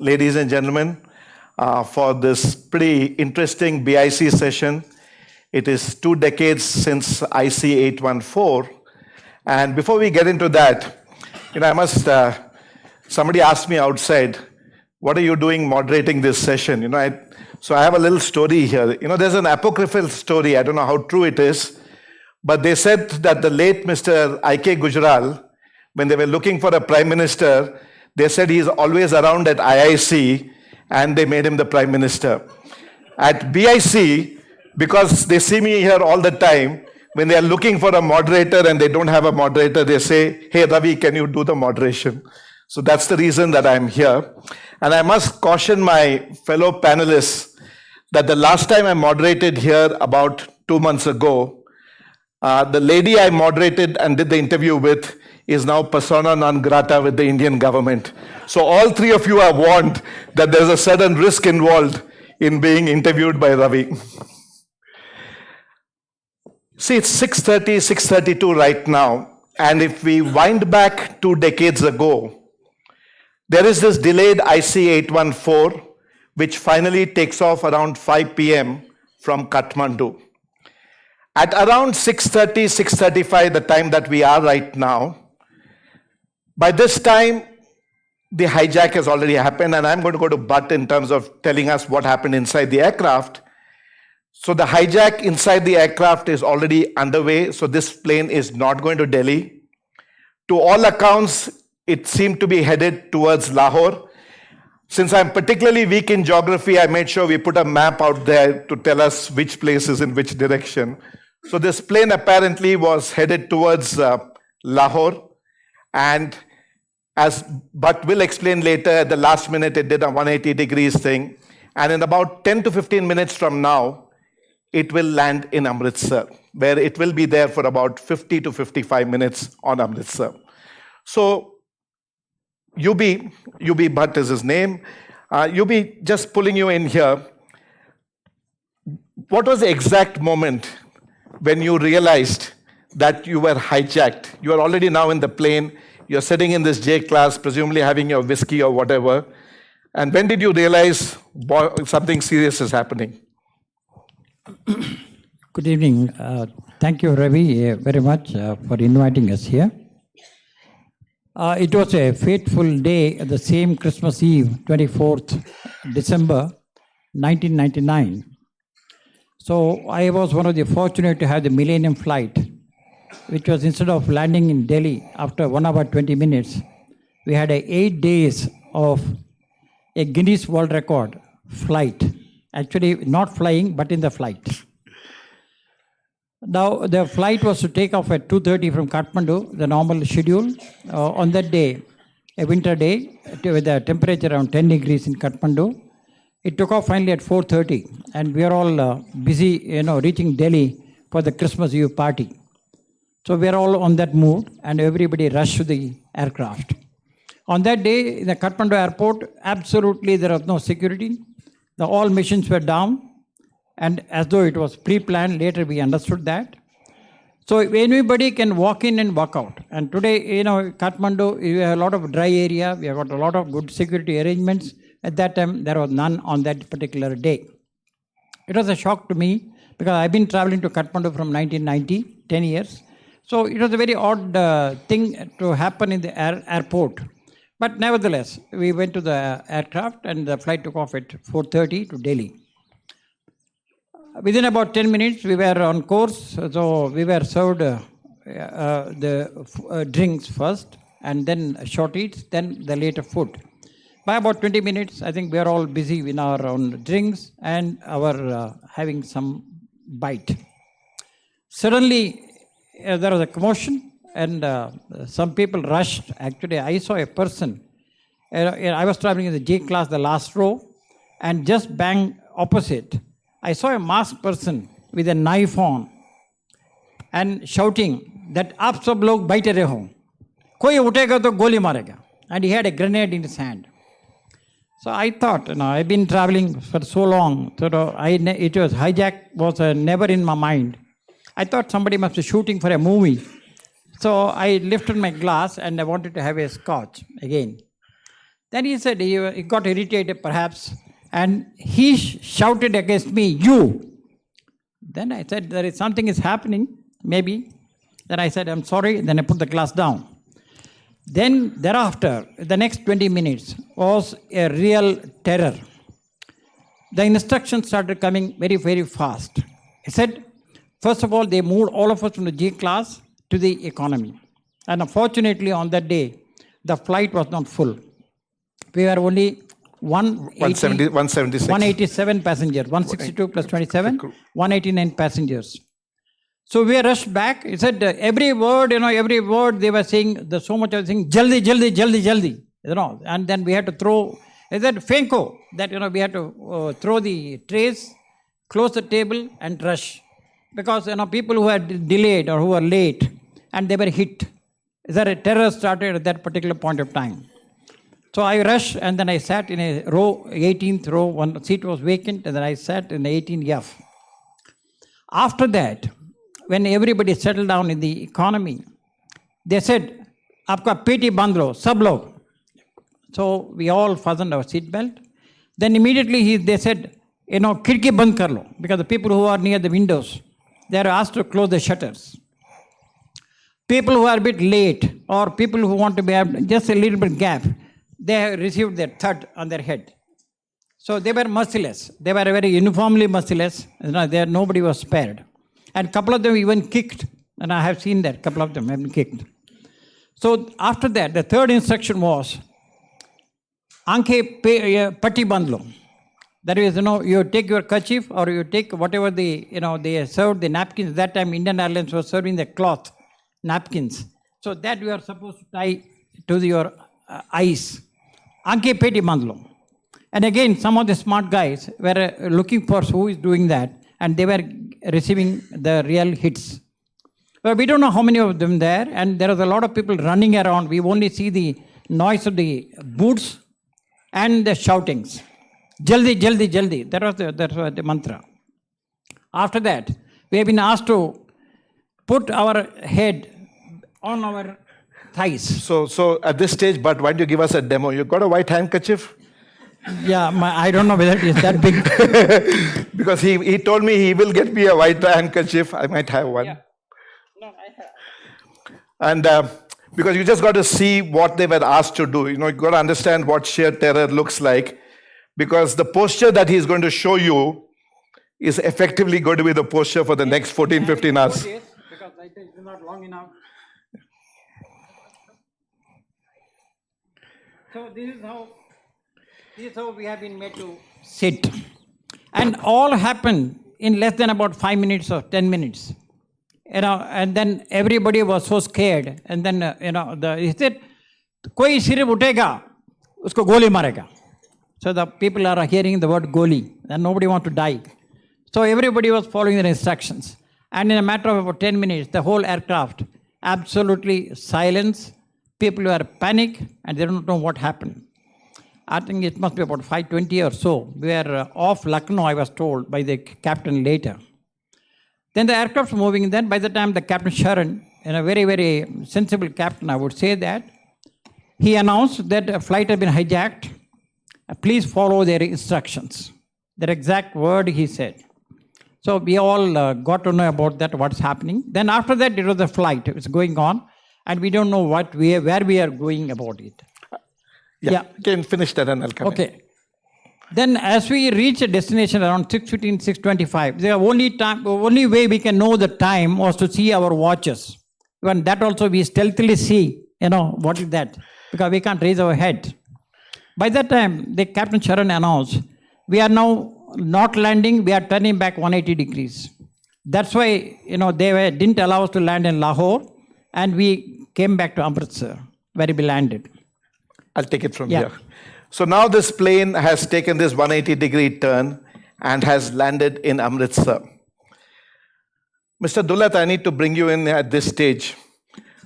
ladies and gentlemen, for this pretty interesting BIC session. It is 2 decades since IC 814. And before we get into that, somebody asked me outside, what are you doing moderating this session? So I have a little story here. There's an apocryphal story. I don't know how true it is, but they said that the late Mr. I.K. Gujral, when they were looking for a prime minister, they said he's always around at IIC, and they made him the prime minister. At BIC, because they see me here all the time, when they are looking for a moderator and they don't have a moderator, they say, hey, Ravi, can you do the moderation? So that's the reason that I'm here. And I must caution my fellow panelists that the last time I moderated here about 2 months ago, the lady I moderated and did the interview with is now persona non grata with the Indian government. So all three of you are warned that there's a certain risk involved in being interviewed by Ravi. See, it's 6:30, 6:32 right now. And if we wind back 2 decades ago, there is this delayed IC 814, which finally takes off around 5 p.m. from Kathmandu. At around 6:30, 6:35, the time that we are right now, by this time, the hijack has already happened, and I'm going to go to Butt in terms of telling us what happened inside the aircraft. So the hijack inside the aircraft is already underway, so this plane is not going to Delhi. To all accounts, it seemed to be headed towards Lahore. Since I'm particularly weak in geography, I made sure we put a map out there to tell us which place is in which direction. So this plane apparently was headed towards Lahore. And as Butt will explain later, at the last minute, it did a 180 degrees thing. And in about 10 to 15 minutes from now, it will land in Amritsar, where it will be there for about 50 to 55 minutes on Amritsar. So UB Butt is his name. UB, just pulling you in here. What was the exact moment when you realized that you were hijacked? You are already now in the plane. You're sitting in this J class, presumably having your whiskey or whatever. And when did you realize something serious is happening? Good evening. Thank you, Ravi, very much for inviting us here. It was a fateful day, the same Christmas Eve, 24th December, 1999. So I was one of the fortunate to have the Millennium flight, which was instead of landing in Delhi after 1 hour 20 minutes, we had 8 days of a Guinness World Record flight. Actually, not flying, but in the flight. Now, the flight was to take off at 2:30 from Kathmandu, the normal schedule. On that day, a winter day, with a temperature around 10 degrees in Kathmandu, it took off finally at 4:30, and we are all busy, reaching Delhi for the Christmas Eve party. So we are all on that mood, and everybody rushed to the aircraft. On that day, in the Kathmandu airport, absolutely there was no security. All machines were down, and as though it was pre-planned, later we understood that. So anybody can walk in and walk out. And today, Kathmandu, we have a lot of dry area. We have got a lot of good security arrangements. At that time, there was none on that particular day. It was a shock to me because I've been traveling to Kathmandu from 1990, 10 years. So it was a very odd thing to happen in the airport. But nevertheless, we went to the aircraft and the flight took off at 4:30 to Delhi. Within about 10 minutes, we were on course. So we were served the drinks first, and then short eats, then the later food. By about 20 minutes, I think we are all busy with our own drinks and our having some bite. Suddenly, there was a commotion, and some people rushed. Actually, I saw a person. I was traveling in the J class, the last row, and just bang opposite, I saw a masked person with a knife on and shouting that "Aap sab log baite rahe ho, koi utega to goli marega," and he had a grenade in his hand. So I thought, I've been traveling for so long, so it was hijack was never in my mind. I thought somebody must be shooting for a movie. So I lifted my glass and I wanted to have a scotch again. Then he said he got irritated perhaps, and he shouted against me, "You." Then I said, there is something is happening, maybe. Then I said, "I'm sorry." Then I put the glass down. Then thereafter, the next 20 minutes was a real terror. The instructions started coming very, very fast. He said, first of all, they moved all of us from the G class to the economy. And unfortunately, on that day, the flight was not full. We were only 187 passengers, 162 plus 27, 189 passengers. So we rushed back. He said every word they were saying, there's so much of saying, "Jaldi, jaldi, jaldi, jaldi," and then we had to throw, he said, "Fenko," that, we had to throw the trays, close the table and rush. Because, people who had delayed or who were late and they were hit. A terror started at that particular point of time. So I rushed and then I sat in a row, 18th row, one seat was vacant, and then I sat in the 18th. After that, when everybody settled down in the economy, they said, "Aapka peti bandh lo, sab log." So we all fastened our seat belt. Then immediately they said, "Khidki bandh kar lo," because the people who are near the windows, they are asked to close the shutters. People who are a bit late or people who want to be just a little bit gap, they received their thud on their head. So they were merciless. They were very uniformly merciless. Nobody was spared. And a couple of them even kicked. And I have seen that. A couple of them have been kicked. So after that, the third instruction was, "Aankhe patti bandh lo." That is, you take your kerchief or you take whatever they served the napkins. That time Indian Airlines was serving the cloth napkins. So that you are supposed to tie to your eyes. "Aankhe peti bandh lo." And again, some of the smart guys were looking for who is doing that, and they were receiving the real hits. But we don't know how many of them there, and there was a lot of people running around. We only see the noise of the boots and the shoutings. "Jaldi, jaldi, jaldi." That was the mantra. After that, we have been asked to put our head on our thighs. So at this stage, but why don't you give us a demo? You got a white handkerchief? Yeah, I don't know whether it is that big. Because he told me he will get me a white handkerchief. I might have one. Yeah. No, I have. And because you just got to see what they were asked to do. You got to understand what sheer terror looks like. Because the posture that he's going to show you is effectively going to be the posture for the next 14, 15 hours. Because I think it's not long enough. So this is how we have been made to sit. And all happened in less than about 5 minutes or 10 minutes. And then everybody was so scared. And then, he said, "Koi sirf utega, usko goli marega." So the people are hearing the word goli, and nobody wants to die. So everybody was following the instructions. And in a matter of about 10 minutes, the whole aircraft, absolutely silence. People were panic and they don't know what happened. I think it must be about 5:20 or so. We were off Lucknow, I was told by the captain later. Then the aircraft moving. Then by the time the Captain Sharan, and a very, very sensible captain, I would say that, he announced that a flight had been hijacked. Please follow their instructions. That exact word he said. So we all got to know about that, what's happening. Then after that, it was a flight. It's going on. And we don't know where we are going about it. Yeah. You can finish that and I'll come in. Okay. Then as we reach a destination around 6:15, 6:25, the only way we can know the time was to see our watches. Even that also we stealthily see, what is that? Because we can't raise our head. By that time, the Captain Sharan announced, "We are now not landing, we are turning back 180 degrees. That's why, they didn't allow us to land in Lahore, and we came back to Amritsar, where we landed. I'll take it from here. So now this plane has taken this 180-degree turn and has landed in Amritsar. Mr. Abdullah, I need to bring you in at this stage.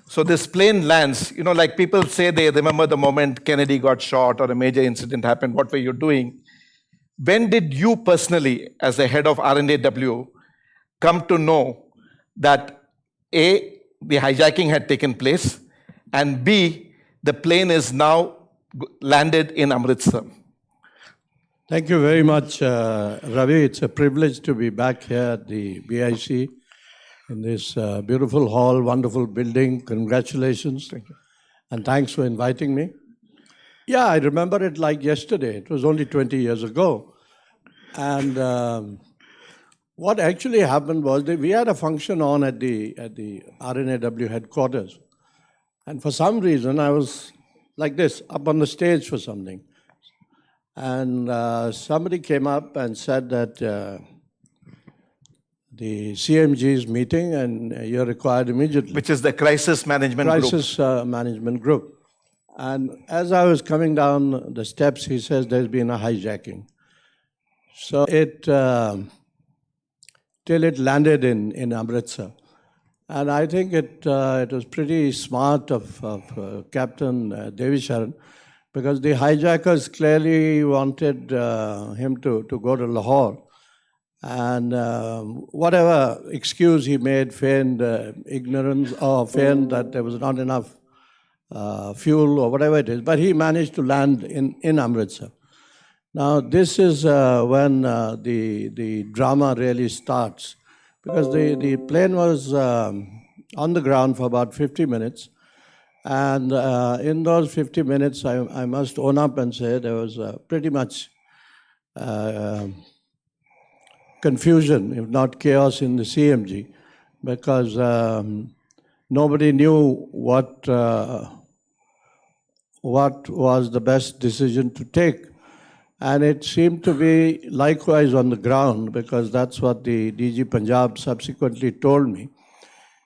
So this plane lands, like people say they remember the moment Kennedy got shot or a major incident happened, what were you doing? When did you personally, as the head of R&AW, come to know that A, the hijacking had taken place, and B, the plane is now landed in Amritsar. Thank you very much, Ravi. It's a privilege to be back here at the BIC in this beautiful hall, wonderful building. Congratulations. Thank you. And thanks for inviting me. Yeah, I remember it like yesterday. It was only 20 years ago. And what actually happened was that we had a function on at the RNAW headquarters. And for some reason, I was like this, up on the stage for something. And somebody came up and said that the CMG is meeting and you're required immediately. Which is the Crisis Management Group. Crisis Management Group. And as I was coming down the steps, he says there's been a hijacking. So till it landed in Amritsar. And I think it was pretty smart of Captain Devisharan, because the hijackers clearly wanted him to go to Lahore. And whatever excuse he made, feigned ignorance or feigned that there was not enough fuel or whatever it is, but he managed to land in Amritsar. Now, this is when the drama really starts, because the plane was on the ground for about 50 minutes. And in those 50 minutes, I must own up and say there was pretty much confusion, if not chaos, in the CMG, because nobody knew what was the best decision to take. And it seemed to be likewise on the ground, because that's what the DG Punjab subsequently told me.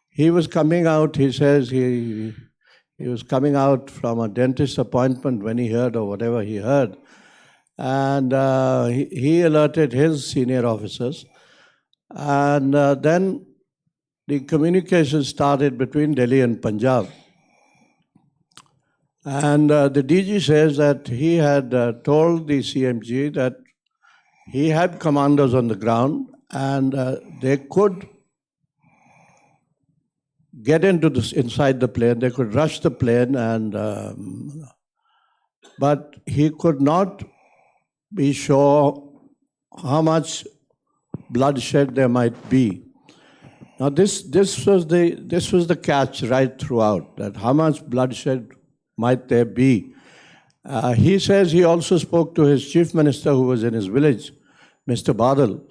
He was coming out, he says he was coming out from a dentist appointment when he heard, or whatever he heard. And he alerted his senior officers. And then the communication started between Delhi and Punjab. And the DG says that he had told the CMG that he had commanders on the ground and they could get inside the plane, they could rush the plane, and but he could not be sure how much bloodshed there might be. Now this was the catch right throughout, that how much bloodshed might there be. He says he also spoke to his chief minister who was in his village, Mr. Badal.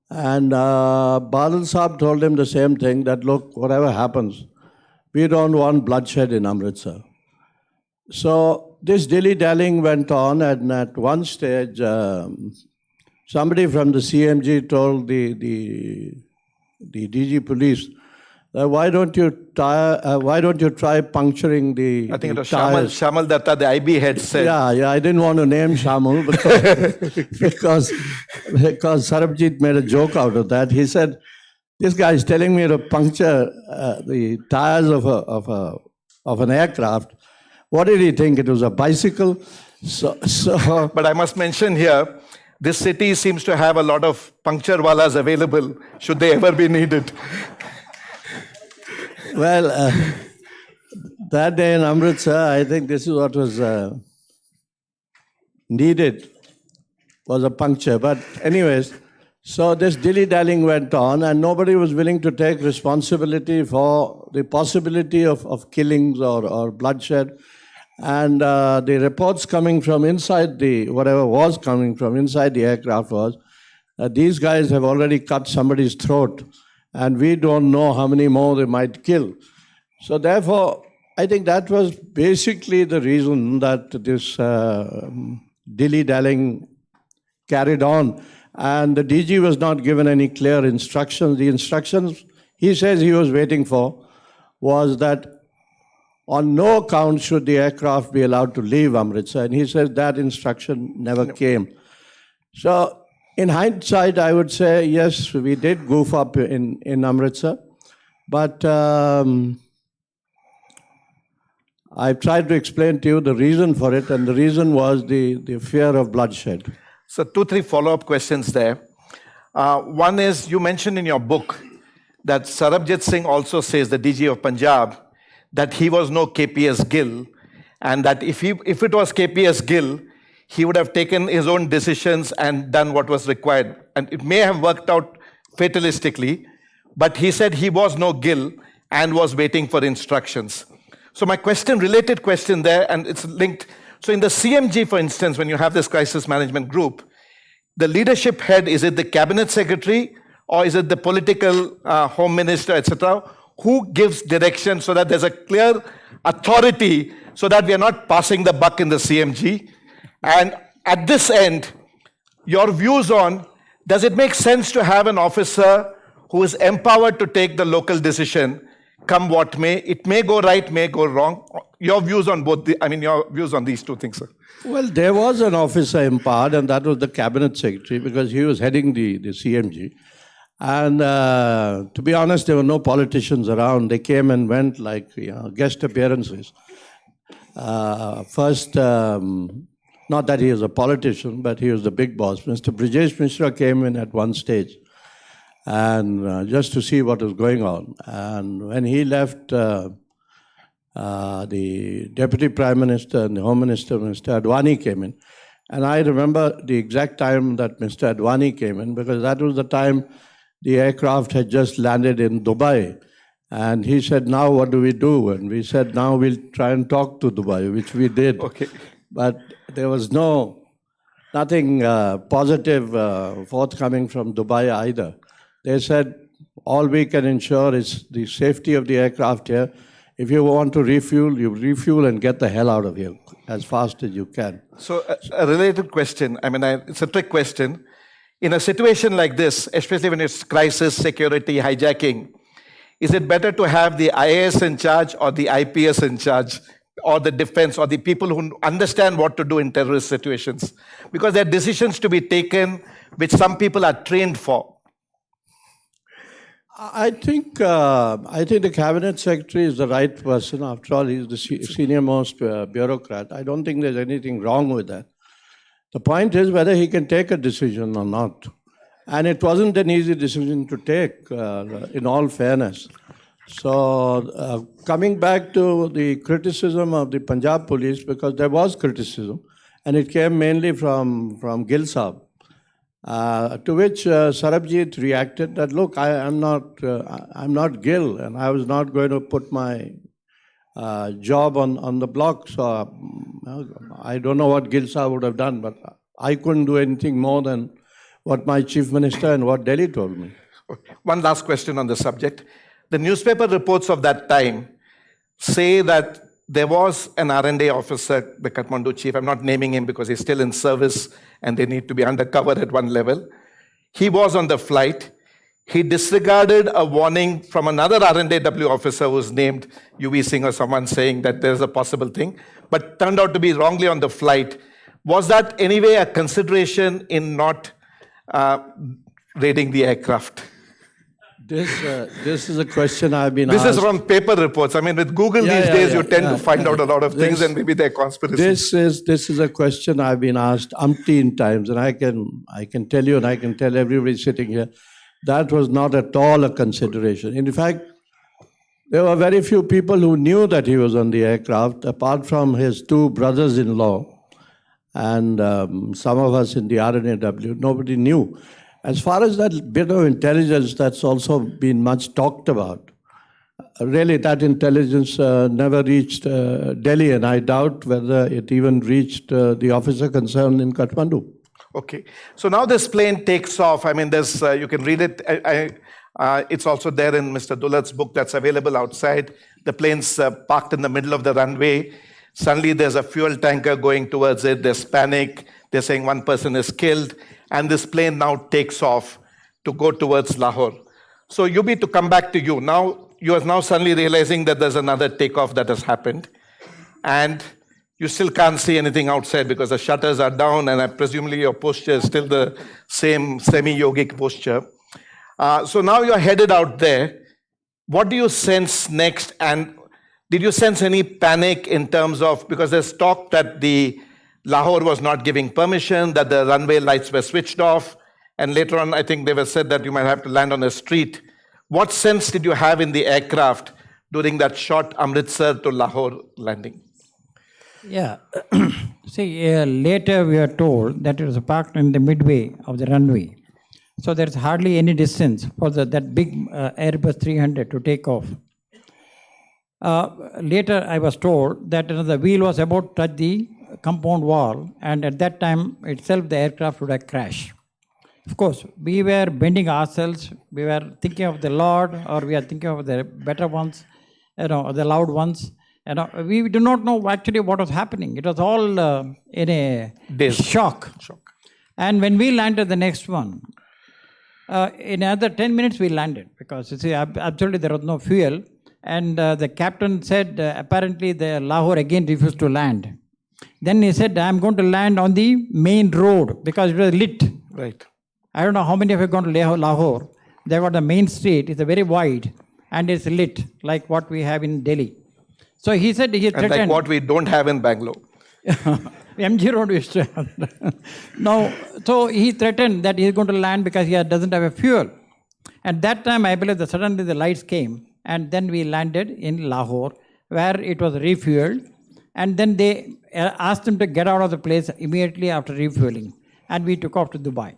And Badal Saab told him the same thing, that look, whatever happens, we don't want bloodshed in Amritsar. So this dilly-dallying went on, and at one stage, somebody from the CMG told the DG police, why don't you try puncturing the I think it was tires? Shamal Datta, the IB head, said. Yeah, I didn't want to name Shamal because Sarabjit made a joke out of that. He said, this guy is telling me to puncture the tires of an aircraft. What did he think? It was a bicycle? So But I must mention here, this city seems to have a lot of puncture wallas available, should they ever be needed. Well, that day in Amritsar, I think this is what was needed, was a puncture. But anyways, so this dilly-dallying went on, and nobody was willing to take responsibility for the possibility of killings or bloodshed. And the reports coming from inside whatever was coming from inside the aircraft was that these guys have already cut somebody's throat, and we don't know how many more they might kill. So therefore, I think that was basically the reason that this dilly-dallying carried on. And the DG was not given any clear instructions. The instructions he says he was waiting for was that on no account should the aircraft be allowed to leave Amritsar. And he says that instruction never came. So in hindsight, I would say, yes, we did goof up in Amritsar. But I've tried to explain to you the reason for it, and the reason was the fear of bloodshed. So 2-3 follow-up questions there. One is, you mentioned in your book that Sarabjit Singh also says, the DG of Punjab, that he was no KPS Gill, and that if it was KPS Gill, he would have taken his own decisions and done what was required. And it may have worked out fatalistically, but he said he was no Gill and was waiting for instructions. So my question, related question there, and it's linked. So in the CMG, for instance, when you have this crisis management group, the leadership head, is it the cabinet secretary or is it the political home minister, etc.? Who gives direction so that there's a clear authority so that we are not passing the buck in the CMG? And at this end, your views on, does it make sense to have an officer who is empowered to take the local decision, come what may? It may go right, may go wrong. Your views on both, your views on these two things, sir. Well, there was an officer empowered, and that was the cabinet secretary, because he was heading the CMG. And to be honest, there were no politicians around. They came and went like guest appearances. First, not that he was a politician, but he was the big boss. Mr. Brijesh Mishra came in at one stage, and just to see what was going on. And when he left, the Deputy Prime Minister and the Home Minister, Mr. Advani, came in. And I remember the exact time that Mr. Advani came in, because that was the time the aircraft had just landed in Dubai. And he said, now what do we do? And we said, now we'll try and talk to Dubai, which we did. Okay. But there was nothing positive forthcoming from Dubai either. They said, all we can ensure is the safety of the aircraft here. If you want to refuel, you refuel and get the hell out of here as fast as you can. So a related question, it's a trick question. In a situation like this, especially when it's crisis, security, hijacking, is it better to have the IAS in charge or the IPS in charge, or the defense, or the people who understand what to do in terrorist situations? Because there are decisions to be taken which some people are trained for. I think the cabinet secretary is the right person. After all, he's the senior most bureaucrat. I don't think there's anything wrong with that. The point is whether he can take a decision or not. And it wasn't an easy decision to take, in all fairness. So coming back to the criticism of the Punjab Police, because there was criticism, and it came mainly from Gill Saab, to which Sarabjit reacted that, look, I'm not Gill, and I was not going to put my job on the block. So I don't know what Gill Saab would have done, but I couldn't do anything more than what my chief minister and what Delhi told me. One last question on the subject. The newspaper reports of that time say that there was an R&A officer, the Kathmandu chief. I'm not naming him because he's still in service and they need to be undercover at one level. He was on the flight. He disregarded a warning from another R&AW officer who was named UV Singh or someone saying that there's a possible thing, but turned out to be wrongly on the flight. Was that anyway a consideration in not raiding the aircraft? This is a question I've been asked. This is from paper reports. With Google these days, you tend to find out a lot of things, and maybe they're conspiracies. This is a question I've been asked umpteen times, and I can tell you, and I can tell everybody sitting here, that was not at all a consideration. In fact, there were very few people who knew that he was on the aircraft, apart from his two brothers-in-law and some of us in the RNAW. Nobody knew. As far as that bit of intelligence that's also been much talked about, really that intelligence never reached Delhi, and I doubt whether it even reached the officer concerned in Kathmandu. Okay. So now this plane takes off. There's you can read it. It's also there in Mr. Dulat's book that's available outside. The plane's parked in the middle of the runway. Suddenly there's a fuel tanker going towards it. There's panic. They're saying one person is killed. And this plane now takes off to go towards Lahore. So Yubi, to come back to you, now you are now suddenly realizing that there's another takeoff that has happened. And you still can't see anything outside because the shutters are down, and presumably your posture is still the same semi-yogic posture. So now you're headed out there. What do you sense next? And did you sense any panic in terms of, because there's talk that the Lahore was not giving permission, that the runway lights were switched off, and later on I think they were said that you might have to land on a street. What sense did you have in the aircraft during that short Amritsar to Lahore landing? Yeah. See, later we are told that it was parked in the midway of the runway. So there's hardly any distance for that big Airbus 300 to take off. Later, I was told that the wheel was about to touch the compound wall, and at that time itself, the aircraft would have crashed. Of course, we were bending ourselves. We were thinking of the Lord, or we are thinking of the better ones, the loud ones. We do not know actually what was happening. It was all in a shock. And when we landed the next one, in another 10 minutes we landed because you see, absolutely there was no fuel. And the captain said apparently the Lahore again refused to land. Then he said, I'm going to land on the main road because it was lit. Right. I don't know how many of you have gone to Lahore. They've got the main street, it's a very wide and it's lit like what we have in Delhi. So he said he threatened. And like what we don't have in Bangalore. MG Road used to have. No, so he threatened that he's going to land because he doesn't have a fuel. At that time, I believe that suddenly the lights came and then we landed in Lahore where it was refueled. And then they asked him to get out of the place immediately after refueling. And we took off to Dubai.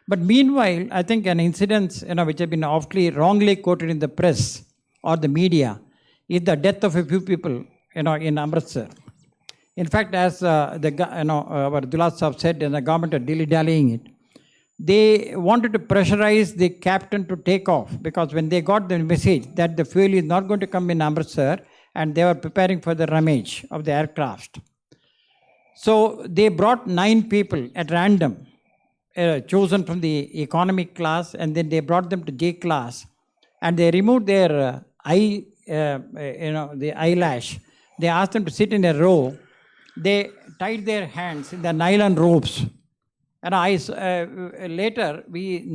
But meanwhile, I think an incident which has been often wrongly quoted in the press or the media is the death of a few people in Amritsar. In fact, as our Abdullah Sahab said, and the government are dilly-dallying it, they wanted to pressurize the captain to take off because when they got the message that the fuel is not going to come in Amritsar and they were preparing for the ramage of the aircraft. So they brought 9 people at random, chosen from the economy class, and then they brought them to J class and they removed their the eyelash. They asked them to sit in a row. They tied their hands in the nylon ropes. And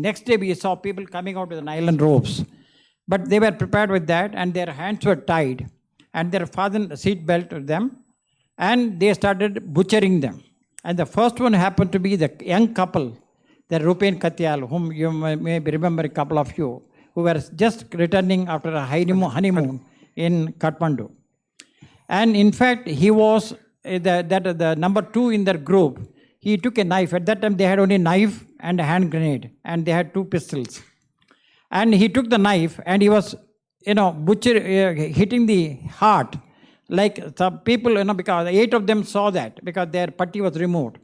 next day we saw people coming out with the nylon ropes. But they were prepared with that and their hands were tied and their father seat belt to them and they started butchering them. And the first one happened to be the young couple, the Rupen Katyal, whom you may remember, a couple of you, who were just returning after a honeymoon in Kathmandu. And in fact, he was the number 2 in their group. He took a knife. At that time, they had only a knife and a hand grenade, and they had 2 pistols. And he took the knife and he was, hitting the heart. Like some people, because 8 of them saw that because their putty was removed.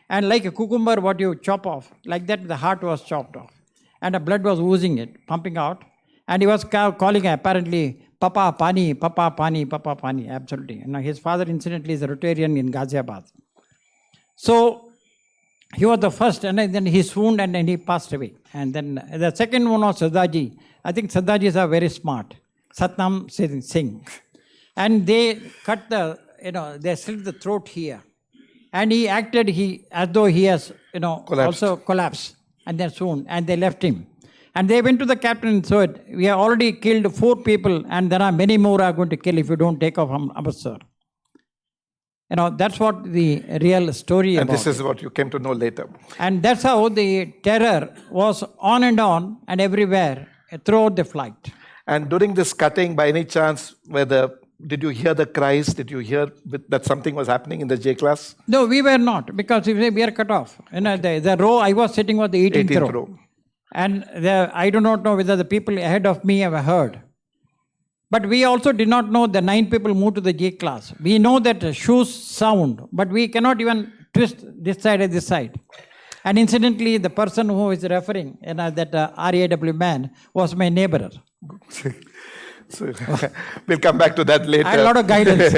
And like a cucumber, what you chop off, like that, the heart was chopped off. And the blood was oozing it, pumping out. And he was calling apparently, Papa Pani, Papa Pani, Papa Pani, absolutely. His father, incidentally, is a Rotarian in Ghaziabad. So he was the first, and then he swooned and then he passed away. And then the second one was Sadaji. I think Sadajis are very smart. Satnam Singh. And they cut they slit the throat here. And he acted as though he has, also collapsed and then swooned. And they left him. And they went to the captain and said, we have already killed 4 people and there are many more are going to kill if you don't take off Amritsar. That's what the real story and about. And this is what you came to know later. And that's how the terror was on and everywhere throughout the flight. And during this cutting, by any chance, did you hear the cries? Did you hear that something was happening in the J class? No, we were not, because we are cut off. The row I was sitting was the 18th row. And I do not know whether the people ahead of me have heard. But we also did not know the 9 people moved to the J class. We know that shoes sound, but we cannot even twist this side and this side. And incidentally, the person who is referring, that RAW man, was my neighbor. So we'll come back to that later. I had a lot of guidance.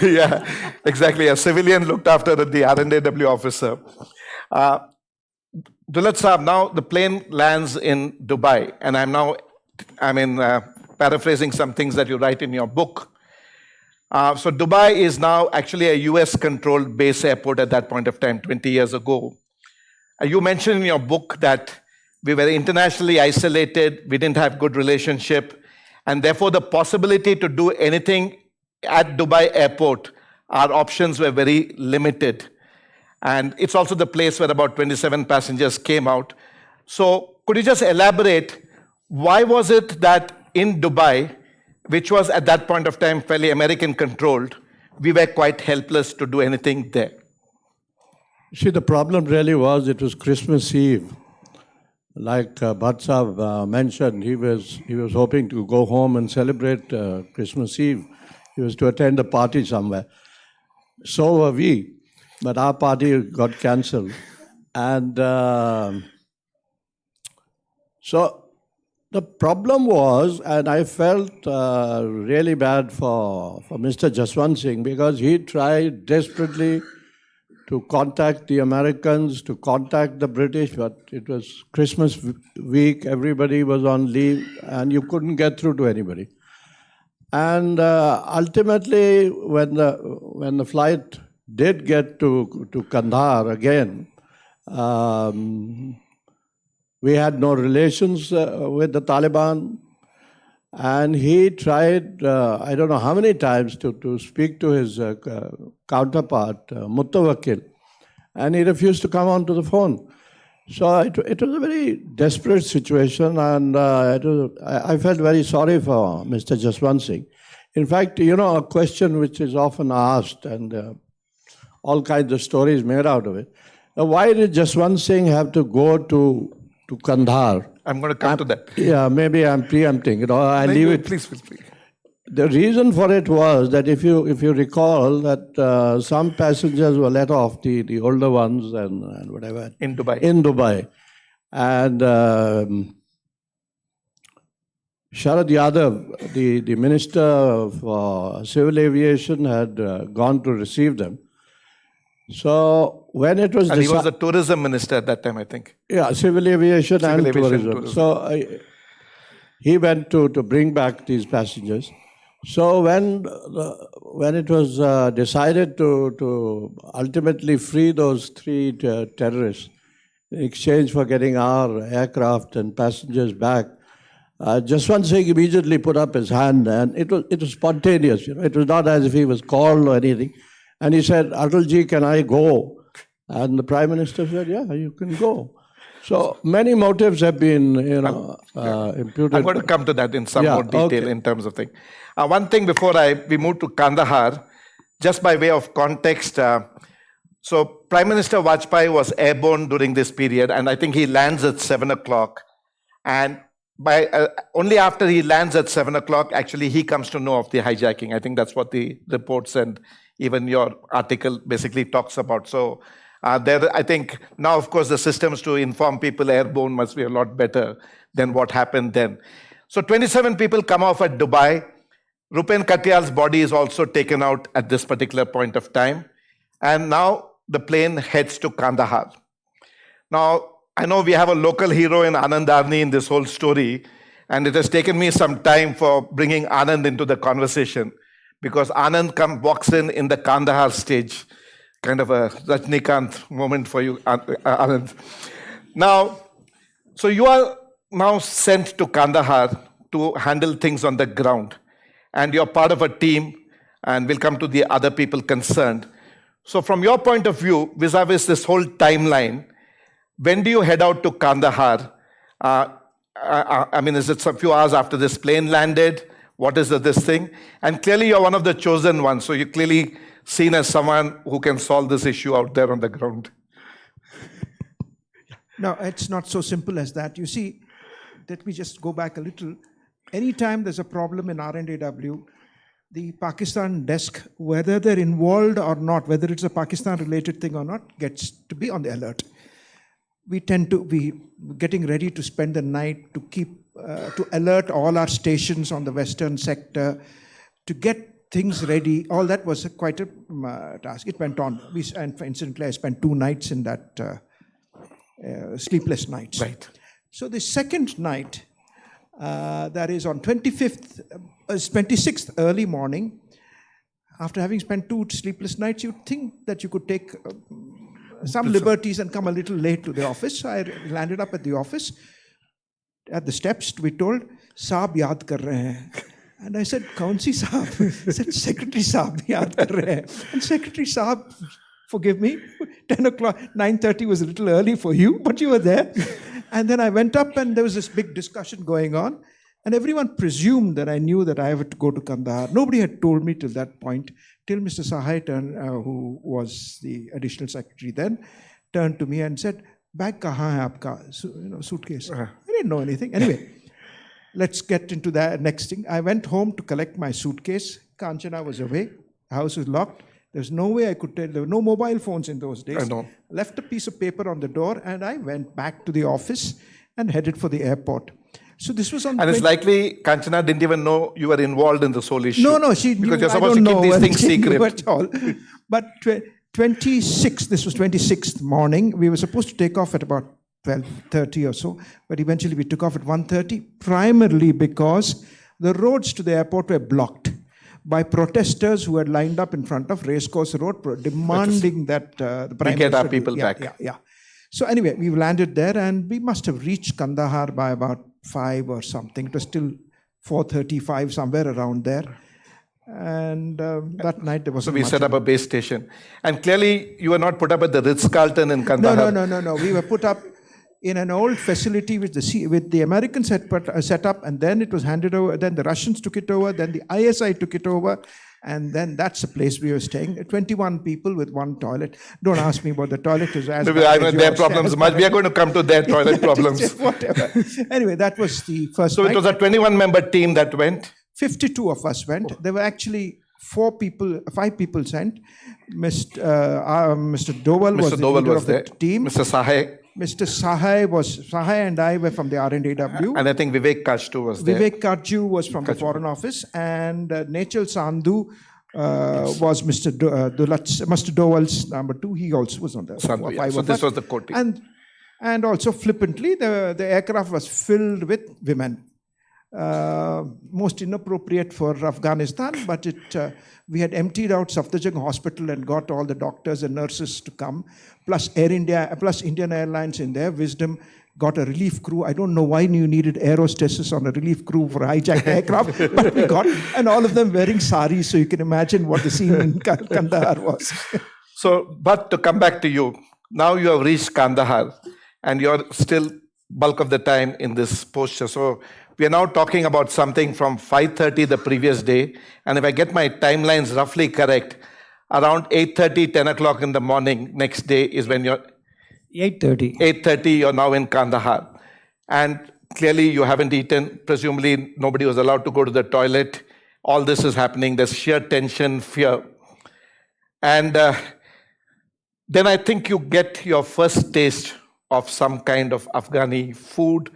Yeah, exactly. A civilian looked after the RAW officer. Dulat Saab, now the plane lands in Dubai, and I'm paraphrasing some things that you write in your book. So Dubai is now actually a US-controlled base airport at that point of time, 20 years ago. You mentioned in your book that we were internationally isolated, we didn't have good relationship, and therefore the possibility to do anything at Dubai airport, our options were very limited. And it's also the place where about 27 passengers came out. So could you just elaborate, why was it that in Dubai, which was at that point of time fairly American controlled, we were quite helpless to do anything there. See, the problem really was it was Christmas Eve. Like Bhatt Sahab mentioned, he was hoping to go home and celebrate Christmas Eve. He was to attend a party somewhere. So were we, but our party got cancelled. And so the problem was, and I felt really bad for Mr. Jaswant Singh, because he tried desperately to contact the Americans, to contact the British, but it was Christmas week, everybody was on leave, and you couldn't get through to anybody. And ultimately, when the flight did get to Kandahar again, we had no relations with the Taliban, and he tried, I don't know how many times, to speak to his counterpart, Muttawakil, and he refused to come onto the phone. So it was a very desperate situation, and I felt very sorry for Mr. Jaswant Singh. In fact, a question which is often asked, and all kinds of stories made out of it, why did Jaswant Singh have to go to Kandahar? I'm going to come to that. Yeah, maybe I'm preempting. I leave it. Please. The reason for it was that if you recall that some passengers were let off, the older ones and whatever. In Dubai. In Dubai. And Sharad Yadav, the Minister for Civil Aviation, had gone to receive them. So when it was... And he was the tourism minister at that time, I think. Yeah, civil aviation, tourism. So he went to bring back these passengers. So when it was decided to ultimately free those three terrorists in exchange for getting our aircraft and passengers back, Jaswant Singh immediately put up his hand, and it was spontaneous. It was not as if he was called or anything. And he said, Atalji, can I go? And the Prime Minister said, yeah, you can go. So many motives have been, imputed. I'm going to come to that in some more detail in terms of things. One thing before we move to Kandahar, just by way of context, so Prime Minister Vajpayee was airborne during this period, and I think he lands at 7 o'clock. And only after he lands at 7 o'clock, actually, he comes to know of the hijacking. I think that's what the reports and even your article basically talks about. So I think now, of course, the systems to inform people airborne must be a lot better than what happened then. So 27 people come off at Dubai. Rupen Katyal's body is also taken out at this particular point of time. And now the plane heads to Kandahar. Now, I know we have a local hero in Anand Arni in this whole story, and it has taken me some time for bringing Anand into the conversation, because Anand walks in the Kandahar stage, kind of a Rajnikant moment for you, Anand. Now, so you are now sent to Kandahar to handle things on the ground, and you're part of a team, and we'll come to the other people concerned. So from your point of view, vis-a-vis this whole timeline, when do you head out to Kandahar? I mean, is it a few hours after this plane landed? What is this thing? And clearly you're one of the chosen ones, so you're clearly seen as someone who can solve this issue out there on the ground. No, it's not so simple as that. You see, let me just go back a little. Anytime there's a problem in R&AW, the Pakistan desk, whether they're involved or not, whether it's a Pakistan-related thing or not, gets to be on the alert. We tend to be getting ready to spend the night to keep, to alert all our stations on the western sector, to get things ready. All that was quite a task. It went on. And incidentally, I spent 2 nights in that sleepless nights. Right. So the second night, that is on 26th early morning, after having spent 2 sleepless nights, you'd think that you could take some liberties and come a little late to the office. So I landed up at the office. At the steps, we told, Saab yaad kar rahe hain. And I said, kaun si Saab? He said, Secretary Saab yaad kar rahe hain. And Secretary Saab, forgive me, 10 o'clock, 9:30 was a little early for you, but you were there. And then I went up and there was this big discussion going on. And everyone presumed that I knew that I had to go to Kandahar. Nobody had told me till that point, till Mr. Sahai turned, who was the additional secretary then, turned to me and said, "Bag kahan hai aapka?" Suitcase. I didn't know anything. Anyway, let's get into that next thing. I went home to collect my suitcase. Kanchana was away. The house was locked. There's no way I could tell. There were no mobile phones in those days. I know. Left a piece of paper on the door, and I went back to the office and headed for the airport. So this was on. And it's likely Kanchana didn't even know you were involved in this whole issue. No, she knew. Because you're I supposed don't to keep know these whether things she knew secret. at all. But 26th, this was 26th morning. We were supposed to take off at about 12:30 or so, but eventually we took off at 1:30, primarily because the roads to the airport were blocked by protesters who had lined up in front of Racecourse Road, demanding that the Prime get our Minister people yeah, back. Yeah. So anyway, we landed there, and we must have reached Kandahar by about 5 or something. It was still 4:35, somewhere around there. And that night there was. So we set up a base station. And clearly you were not put up at the Ritz-Carlton in Kandahar. No. We were put up in an old facility with the Americans had set up, and then it was handed over. Then the Russians took it over. Then the ISI took it over, and then that's the place we were staying. 21 people with one toilet. Don't ask me about the toilet. It was as Maybe bad I know as their yours. problems. We are going to come to their toilet problems. Whatever. Anyway, that was the first So night. it was a 21-member team that went. 52 of us went. There were actually 5 people sent. Mr. Doval was Mr. the Doval leader was of the there. team. Mr. Sahai. Mr. Sahai and I were from the R&AW. And I think Vivek Kashtu was there. Vivek Karju was from the Foreign Office, and Nachal Sandhu was Mr. Mr. Doval's number 2. He also was on the Sandhu, yeah. 5 So of this us. was the core team. And also flippantly, the aircraft was filled with women. Most inappropriate for Afghanistan, but we had emptied out Safdarjung Hospital and got all the doctors and nurses to come, plus Air India, plus Indian Airlines in their wisdom got a relief crew. I don't know why you needed air hostesses on a relief crew for a hijacked aircraft, but we got, and all of them wearing saris, so you can imagine what the scene in Kandahar was. So, but to come back to you, now you have reached Kandahar and you're still bulk of the time in this posture. So we are now talking about something from 5:30 the previous day. And if I get my timelines roughly correct, around 8:30, 10 o'clock in the morning, next day is when you're 8:30. 8:30, you're now in Kandahar. And clearly you haven't eaten. Presumably nobody was allowed to go to the toilet. All this is happening. There's sheer tension, fear. And then I think you get your first taste of some kind of Afghani food.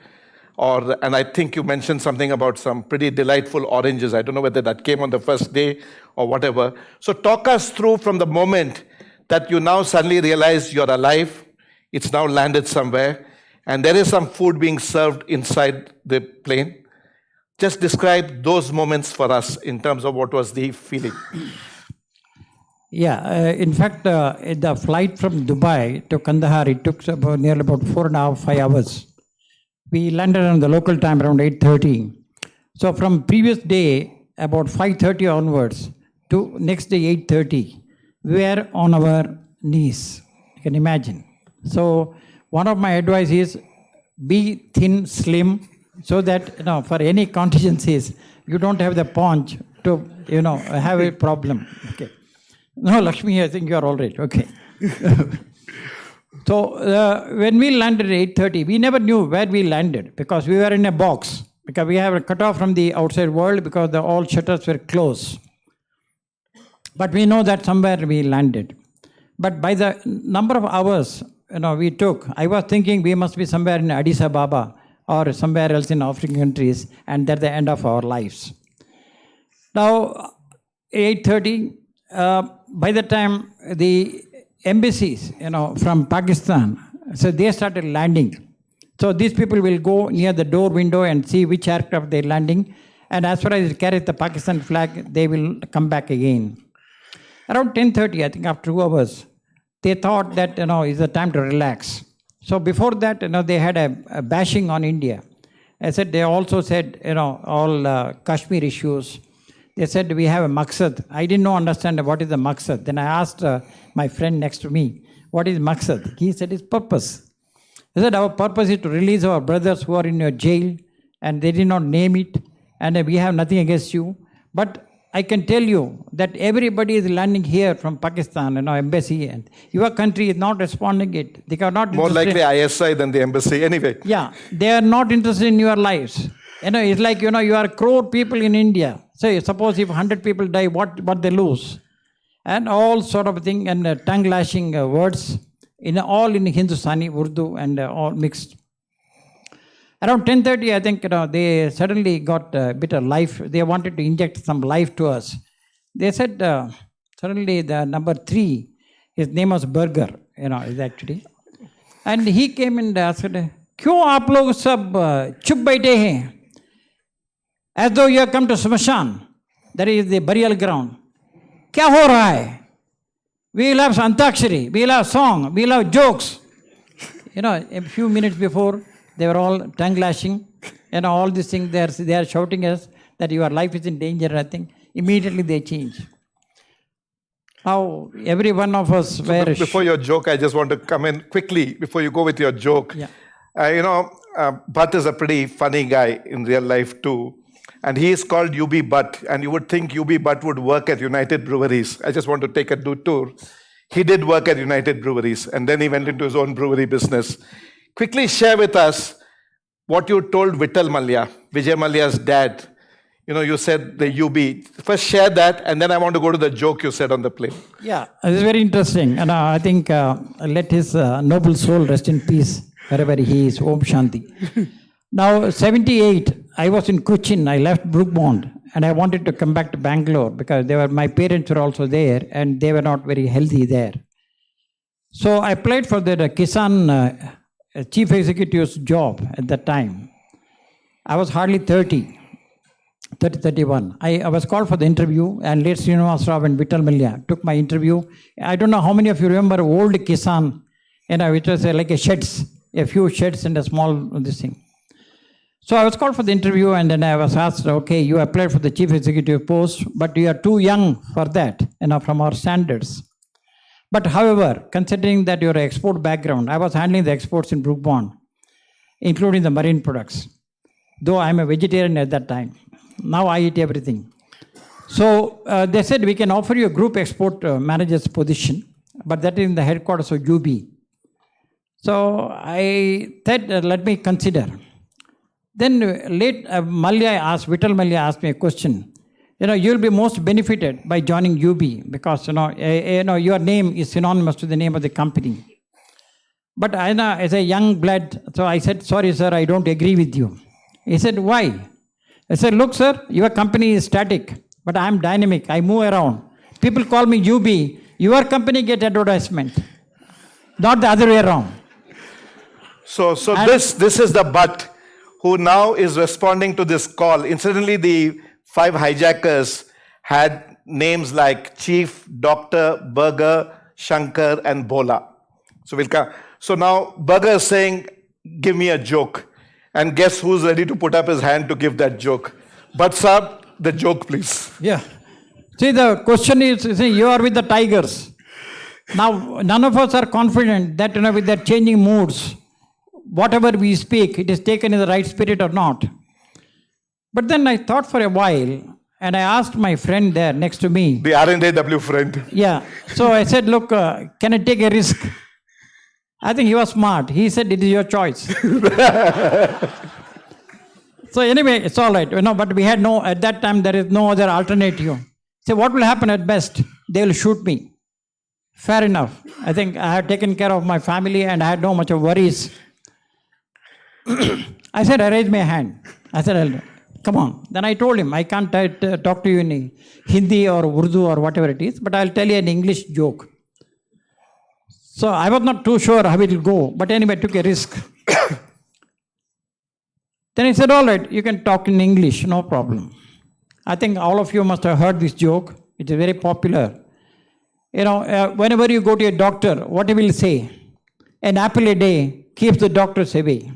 And I think you mentioned something about some pretty delightful oranges. I don't know whether that came on the first day or whatever. So talk us through from the moment that you now suddenly realize you're alive. It's now landed somewhere. And there is some food being served inside the plane. Just describe those moments for us in terms of what was the feeling. Yeah, in fact, the flight from Dubai to Kandahar, it took nearly about 4.5, 5 hours. We landed on the local time around 8:30. So from previous day, about 5:30 onwards to next day 8:30, we were on our knees. You can imagine. So one of my advice is be thin, slim, so that for any contingencies you don't have the paunch to have a problem. Okay. No, Lakshmi, I think you are all right. Okay. So when we landed at 8:30, we never knew where we landed because we were in a box, because we have cut off from the outside world because all shutters were closed. But we know that somewhere we landed. But by the number of hours we took, I was thinking we must be somewhere in Addis Ababa or somewhere else in African countries, and that's the end of our lives. Now, 8:30, by the time the embassies, from Pakistan, so they started landing. So these people will go near the door window and see which aircraft they're landing. And as far as it carries the Pakistan flag, they will come back again. Around 10:30, I think after 2 hours, they thought that, it's the time to relax. So before that, they had a bashing on India. They also said, all Kashmir issues. They said, we have a maqsad. I didn't understand what is the maqsad. Then I asked my friend next to me, what is maqsad? He said, it's purpose. He said, our purpose is to release our brothers who are in your jail and they did not name it, and we have nothing against you. But I can tell you that everybody is landing here from Pakistan, embassy, and your country is not responding it. They are not More interested. likely ISI than the embassy. Anyway, Yeah, they are not interested in your lives. It's like, you are crore people in India. So suppose if 100 people die, what they lose? And all sort of thing, and tongue lashing words, all in Hindustani, Urdu, and all mixed. Around 10:30, I think, they suddenly got a bit of life. They wanted to inject some life to us. They said, suddenly the number 3, his name was Burger, is actually. And he came and asked, "Kyun aap log sab chup baithe hain?" As though you have come to Smashan, that is the burial ground. Kya ho raha hai? We will have Antakshari, we will have song, we will have jokes. A few minutes before, they were all tongue lashing, all these things, they are shouting us that your life is in danger, I think. Immediately they change. Now, every one of us were... before your joke, I just want to come in quickly before you go with your joke. Yeah. Bhatt is a pretty funny guy in real life too. And he is called UB Bhatt, and you would think UB Bhatt would work at United Breweries. I just want to take a tour. He did work at United Breweries, and then he went into his own brewery business. Quickly share with us what you told Vijay Mallya's dad. You said the UB. First share that, and then I want to go to the joke you said on the plane. Yeah, it's very interesting. And I think let his noble soul rest in peace wherever he is. Om Shanti. Now, 78, I was in Cochin. I left Brookbond, and I wanted to come back to Bangalore because my parents were also there, and they were not very healthy there. So I applied for the Kisan chief executive's job at that time. I was hardly 31. I was called for the interview, and late Srinivas Rao and Vittal Malya took my interview. I don't know how many of you remember old Kisan, which was like a few sheds and a small this thing. So I was called for the interview, and then I was asked, okay, you applied for the chief executive post, but you are too young for that, from our standards. But however, considering that your export background, I was handling the exports in Brookbond, including the marine products. Though I'm a vegetarian at that time. Now I eat everything. So they said, we can offer you a group export manager's position, but that is in the headquarters of UB. So I said, let me consider. Then Vittal Malya asked me a question. You'll be most benefited by joining UB because, your name is synonymous to the name of the company. But as a young blood, so I said, sorry, sir, I don't agree with you. He said, why? I said, look, sir, your company is static, but I'm dynamic. I move around. People call me UB. Your company get advertisement, not the other way around. So this is the Bhatt who now is responding to this call. Incidentally, the 5 hijackers had names like Chief, Doctor, Burger, Shankar, and Bola. So we'll come. So now Burger is saying, give me a joke. And guess who's ready to put up his hand to give that joke? Bhatt Saab, the joke, please. Yeah. See, the question is, you are with the tigers. Now, none of us are confident that, with their changing moods, whatever we speak, it is taken in the right spirit or not. But then I thought for a while, and I asked my friend there next to me. The R&AW friend. Yeah. So I said, look, can I take a risk? I think he was smart. He said, it is your choice. So anyway, it's all right. But we had at that time, there is no other alternative. So what will happen at best? They will shoot me. Fair enough. I think I had taken care of my family and I had no much of worries. I said, I raised my hand. I said, come on. Then I told him, I can't talk to you in Hindi or Urdu or whatever it is, but I'll tell you an English joke. So I was not too sure how it will go, but anyway, I took a risk. Then he said, all right, you can talk in English, no problem. I think all of you must have heard this joke. It is very popular. Whenever you go to a doctor, what he will say? An apple a day keeps the doctors away.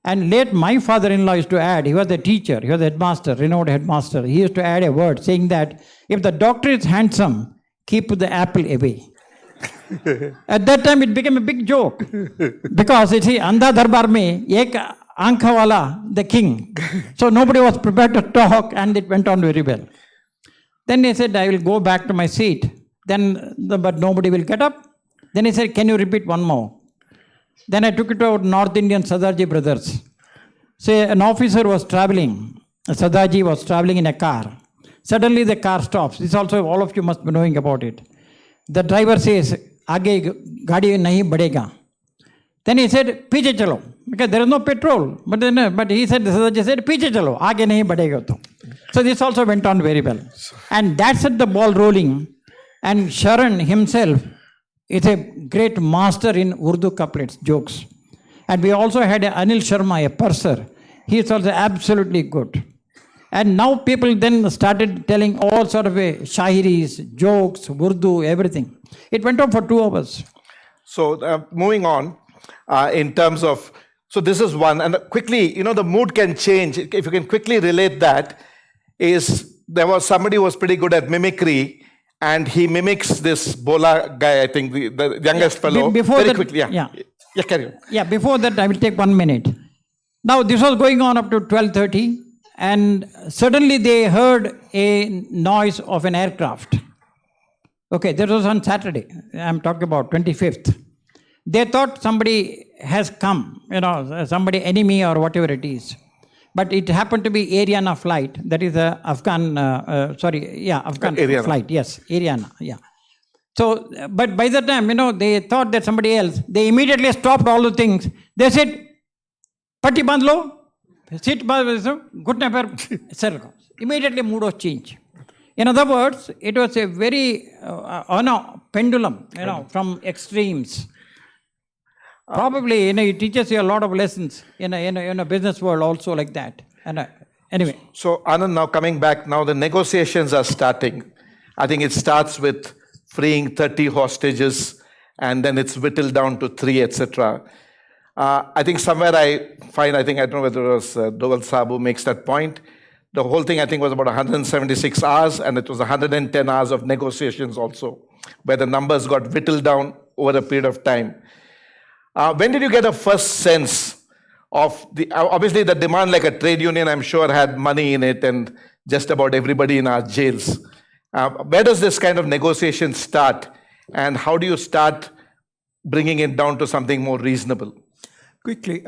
And late my father-in-law used to add, he was a teacher, he was a headmaster, renowned headmaster. He used to add a word saying that if the doctor is handsome, keep the apple away. At that time, it became a big joke. Because, Andha Darbar mein, ek Ankhawala, the king. So nobody was prepared to talk, and it went on very well. Then he said, I will go back to my seat. But nobody will get up. Then he said, can you repeat one more? Then I took it to our North Indian Sardarji brothers. Say an officer was traveling, Sardarji was traveling in a car. Suddenly the car stops. This also, all of you must be knowing about it. The driver says, Aage gaadi nahi badega. Then he said, Piche chalo, because there is no petrol. But he said, Sardarji said, Piche chalo, aage nahi badega to. So this also went on very well. And that set the ball rolling. And Sharan himself is a great master in Urdu couplets, jokes. And we also had Anil Sharma, a purser. He is also absolutely good. And now people then started telling all sort of shahiris, jokes, Urdu, everything. It went on for 2 hours. So moving on, in terms of, so this is one, and quickly, the mood can change. If you can quickly relate that, is there was somebody who was pretty good at mimicry, and he mimics this Bola guy, I think, the youngest fellow. Before very that, quickly, yeah, carry on. Yeah, before that, I will take 1 minute. Now, this was going on up to 12:30, and suddenly they heard a noise of an aircraft. Okay, that was on Saturday. I'm talking about 25th. They thought somebody has come, somebody enemy or whatever it is. But it happened to be Ariana flight. That is a Afghan, Afghan Ariana. flight. Yes, Ariana, yeah. So, but by the time, they thought that somebody else, they immediately stopped all the things. They said, Patti bandlo, sit, gutne per, sir. Immediately mood was changed. In other words, it was a very, pendulum, from extremes. Probably, it teaches you a lot of lessons in a business world also like that. And anyway. So Anand, now coming back, now the negotiations are starting. I think it starts with freeing 30 hostages, and then it's whittled down to 3, etc. I think somewhere I don't know whether it was Dowal Sabu makes that point. The whole thing, I think, was about 176 hours, and it was 110 hours of negotiations also, where the numbers got whittled down over a period of time. When did you get a first sense of obviously the demand, like a trade union, I'm sure, had money in it, and just about everybody in our jails. Where does this kind of negotiation start, and how do you start bringing it down to something more reasonable? Quickly,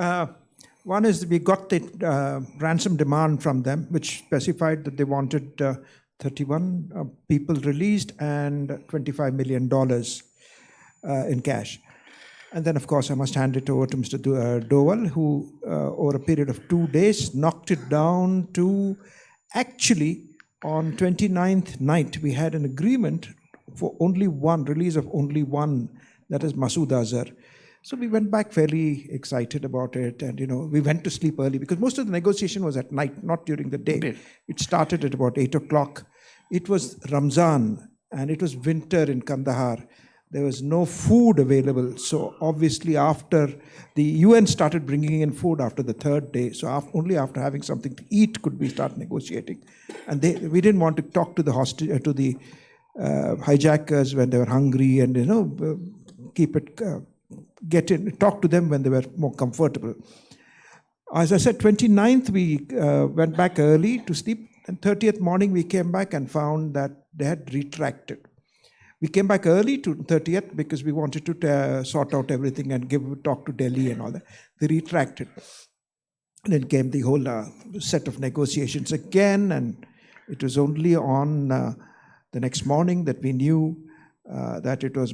one is we got the ransom demand from them, which specified that they wanted 31 people released and $25 million in cash. And then, of course, I must hand it over to Mr. Dowal, who, over a period of 2 days, knocked it down to, actually, on 29th night, we had an agreement for only one, release of only one, that is Masood Azhar. So we went back fairly excited about it, and, we went to sleep early, because most of the negotiation was at night, not during the day. It started at about 8 o'clock. It was Ramzan, and it was winter in Kandahar. There was no food available. So obviously after the UN started bringing in food after the 3rd day, so only after having something to eat could we start negotiating. And we didn't want to talk to the hijackers when they were hungry, and talk to them when they were more comfortable. As I said, 29th we went back early to sleep, and 30th morning we came back and found that they had retracted. We came back early to 30th because we wanted to sort out everything and talk to Delhi and all that. They retracted. And then came the whole set of negotiations again, and it was only on the next morning that we knew that it was,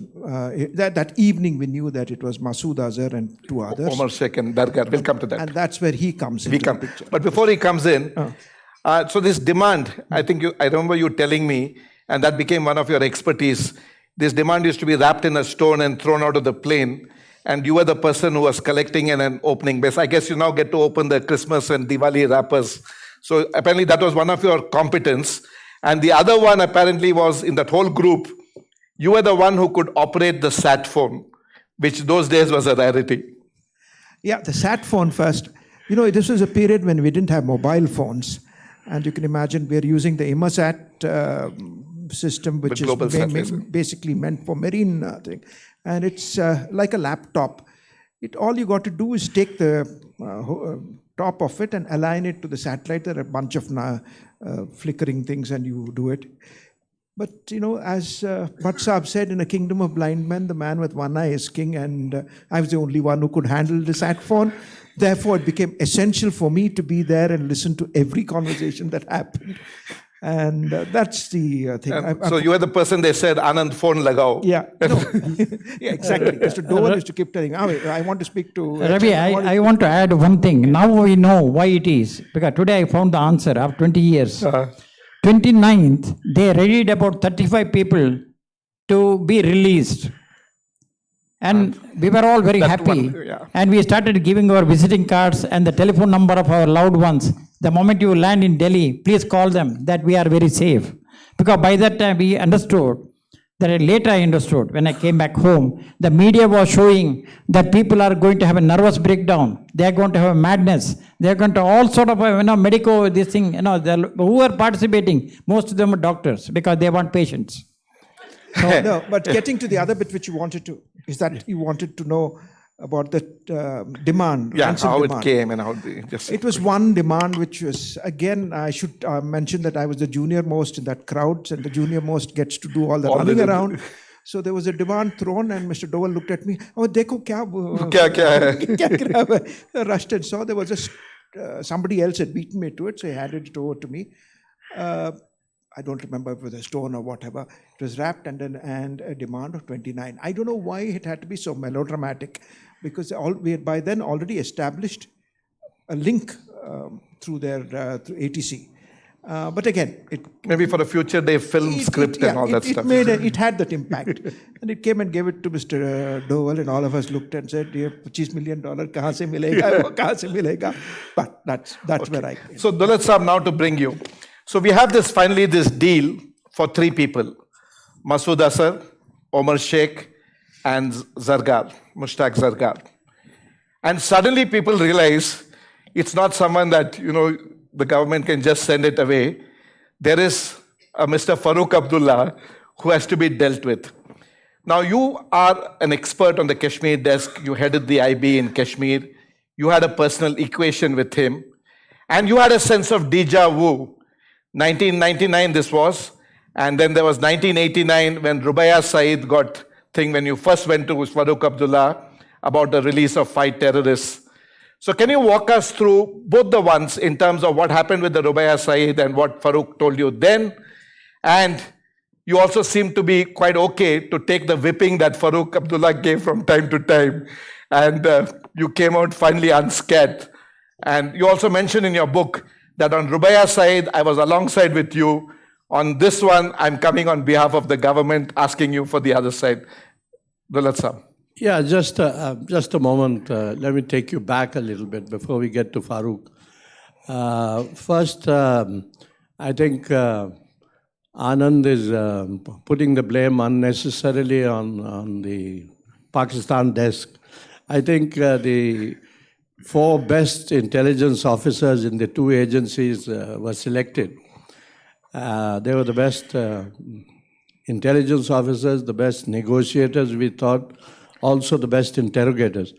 that evening we knew that it was Masood Azhar and 2 others. Omar Sheikh and Dargar, we'll come to that. And that's where he comes into the picture. But before he comes in, so this demand, I remember you telling me, and that became one of your expertise. This demand used to be wrapped in a stone and thrown out of the plane. And you were the person who was collecting in an opening base. I guess you now get to open the Christmas and Diwali wrappers. So apparently that was one of your competence. And the other one apparently was in that whole group, you were the one who could operate the sat phone, which those days was a rarity. Yeah, the sat phone first. This was a period when we didn't have mobile phones. And you can imagine we're using the Immersat system, which is basically meant for marine thing. And it's like a laptop. All you got to do is take the top of it and align it to the satellite. There are a bunch of flickering things, and you do it. But, as Bhatt Saab said, in a kingdom of blind men, the man with one eye is king, and I was the only one who could handle the sat phone. Therefore, it became essential for me to be there and listen to every conversation that happened. And that's the thing. So you were the person they said, Anand, phone lagao. Yeah, no. Yeah, exactly. Mr. Dole used to keep telling, I want to speak to... Ravi, I want to add one thing. Now we know why it is. Because today I found the answer after 20 years. 29th, they readied about 35 people to be released. And we were all very happy. And we started giving our visiting cards and the telephone number of our loved ones. The moment you land in Delhi, please call them, that we are very safe. Because by that time we understood, that later I understood when I came back home, the media was showing that people are going to have a nervous breakdown. They are going to have a madness. They are going to all sort of, medical, this thing, who are participating, most of them are doctors because they want patients. So, no, but getting to the other bit which you wanted to, is that you wanted to know about the demand. Yeah, how demand. it came and how It was one demand which was, again, I should mention that I was the junior most in that crowd, and the junior most gets to do all the running around. So there was a demand thrown, and Mr. Dole looked at me, oh, dekho kya hai? Rushed and saw there was somebody else had beaten me to it, so he handed it over to me. I don't remember if it was a stone or whatever. It was wrapped and a demand of 29. I don't know why it had to be so melodramatic, because we had by then already established a link through their through ATC. But again, maybe for a future day film script and all that stuff. It had that impact. And it came and gave it to Mr. Dole, and all of us looked and said, "ये $25 million kahan se milega? वो kahan se milega?" But that's where I came. So Dulat Saab, now to bring you. So we have finally this deal for 3 people. Masood Asar, Omar Sheikh, and Mushtaq Zargar. And suddenly people realize it's not someone that, the government can just send it away. There is a Mr. Farooq Abdullah who has to be dealt with. Now, you are an expert on the Kashmir desk. You headed the IB in Kashmir. You had a personal equation with him. And you had a sense of deja vu. 1999 this was. And then there was 1989 when Rubaiyat Saeed got thing when you first went to Farooq Abdullah about the release of 5 terrorists. So can you walk us through both the ones in terms of what happened with the Rubaiyat Saeed and what Farooq told you then? And you also seem to be quite okay to take the whipping that Farooq Abdullah gave from time to time. And you came out finally unscathed. And you also mentioned in your book that on Rubaiyat Saeed, I was alongside with you. On this one, I'm coming on behalf of the government, asking you for the other side. Dulat Saab. Yeah, just a moment. Let me take you back a little bit before we get to Farooq. First, I think Anand is putting the blame unnecessarily on the Pakistan desk. I think the 4 best intelligence officers in the 2 agencies were selected. They were the best intelligence officers, the best negotiators, we thought, also the best interrogators.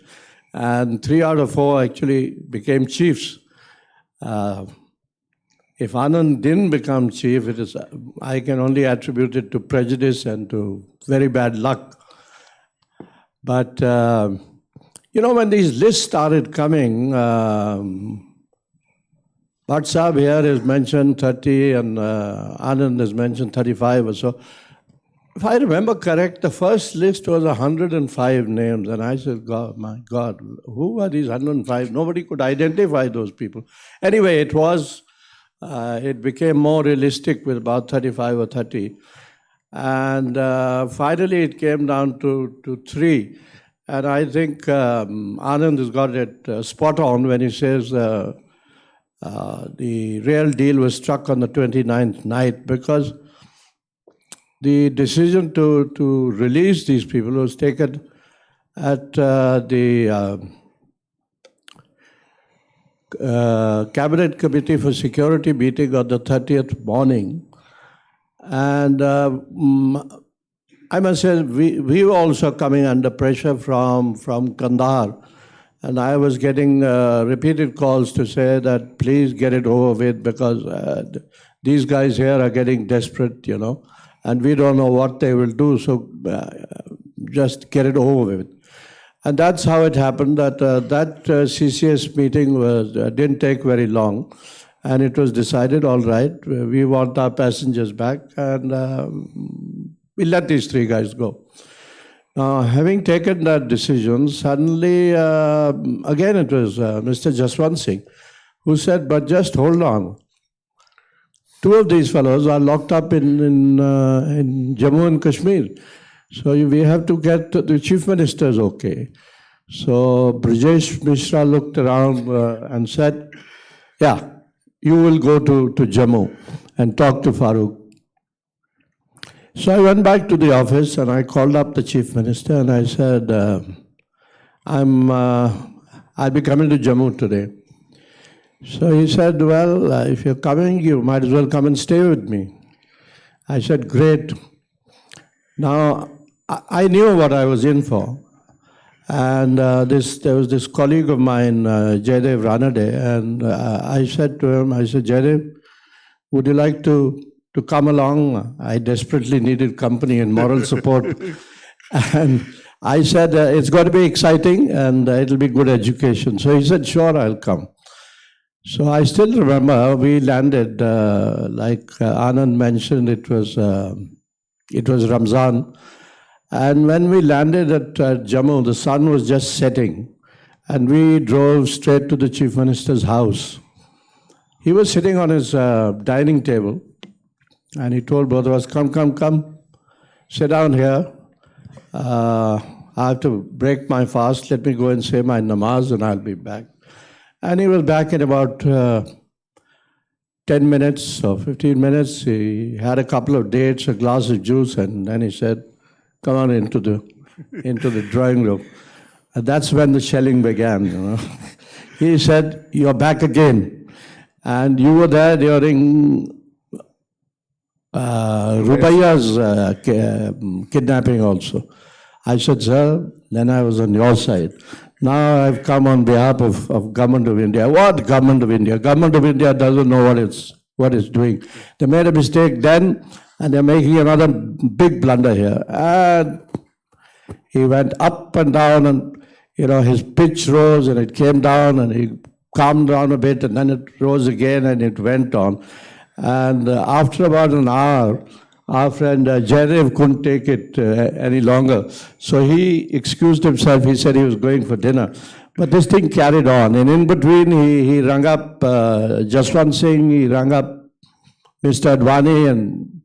And 3 out of 4 actually became chiefs. If Anand didn't become chief, I can only attribute it to prejudice and to very bad luck. But, when these lists started coming, Bhatt Saab here has mentioned 30 and Anand has mentioned 35 or so. If I remember correct, the first list was 105 names. And I said, God, my God, who are these 105? Nobody could identify those people. Anyway, it became more realistic with about 35 or 30. And finally, it came down to 3. And I think Anand has got it spot on when he says the real deal was struck on the 29th night, because the decision to release these people was taken at the Cabinet Committee for Security meeting on the 30th morning. And I must say, we were also coming under pressure from Kandahar. And I was getting repeated calls to say that please get it over with because these guys here are getting desperate, and we don't know what they will do, so just get it over with. And that's how it happened, that CCS meeting didn't take very long, and it was decided, all right, we want our passengers back, and we let these three guys go. Having taken that decision, suddenly, again, it was Mr. Jaswant Singh who said, but just hold on. Two of these fellows are locked up in Jammu and Kashmir. So we have to get the chief minister's okay. So Brijesh Mishra looked around and said, yeah, you will go to Jammu and talk to Farooq. So I went back to the office and I called up the chief minister and I said, I'll be coming to Jammu today. So he said, well, if you're coming, you might as well come and stay with me. I said, great. Now, I knew what I was in for. And there was this colleague of mine, Jaidev Ranade, and I said to him, Jaidev, would you like to come along? I desperately needed company and moral support. And I said, it's got to be exciting and it'll be good education. So he said, sure, I'll come. So I still remember we landed, like Anand mentioned, it was Ramzan. And when we landed at Jammu, the sun was just setting. And we drove straight to the chief minister's house. He was sitting on his dining table. And he told both of us, come, sit down here. I have to break my fast. Let me go and say my namaz and I'll be back. And he was back in about 10 minutes or 15 minutes. He had a couple of dates, a glass of juice, and then he said, come on into the drawing room. And that's when the shelling began. He said, you're back again. And you were there during Rupaiya's kidnapping also. I said, sir, then I was on your side. Now I've come on behalf of Government of India. What Government of India? Government of India doesn't know what it's doing. They made a mistake then, and they're making another big blunder here. And he went up and down, and his pitch rose, and it came down, and he calmed down a bit, and then it rose again, and it went on. And after about an hour, our friend Jaidev couldn't take it any longer. So he excused himself. He said he was going for dinner. But this thing carried on. And in between, he rang up Jaswant Singh, he rang up Mr. Advani and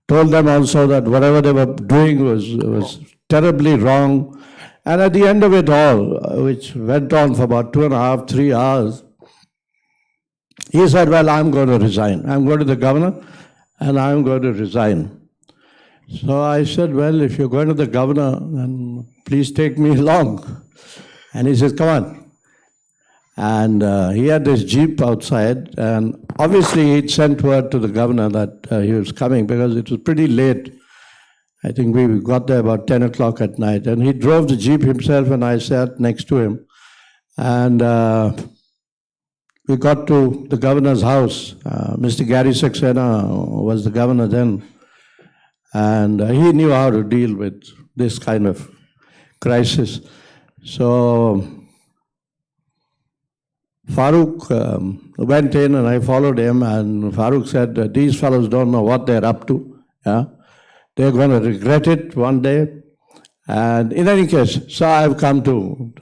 told them also that whatever they were doing was terribly wrong. And at the end of it all, which went on for about 2.5, 3 hours, he said, well, I'm going to resign. I'm going to the governor and I'm going to resign. So I said, well, if you're going to the governor, then please take me along. And he says, come on. And he had this jeep outside, and obviously he'd sent word to the governor that he was coming because it was pretty late. I think we got there about 10 o'clock at night. And he drove the jeep himself and I sat next to him. And we got to the governor's house. Mr. Gary Saxena was the governor then. And he knew how to deal with this kind of crisis. So Farooq went in and I followed him, and Farooq said, these fellows don't know what they're up to. Yeah? They're going to regret it one day. And in any case, so I've come to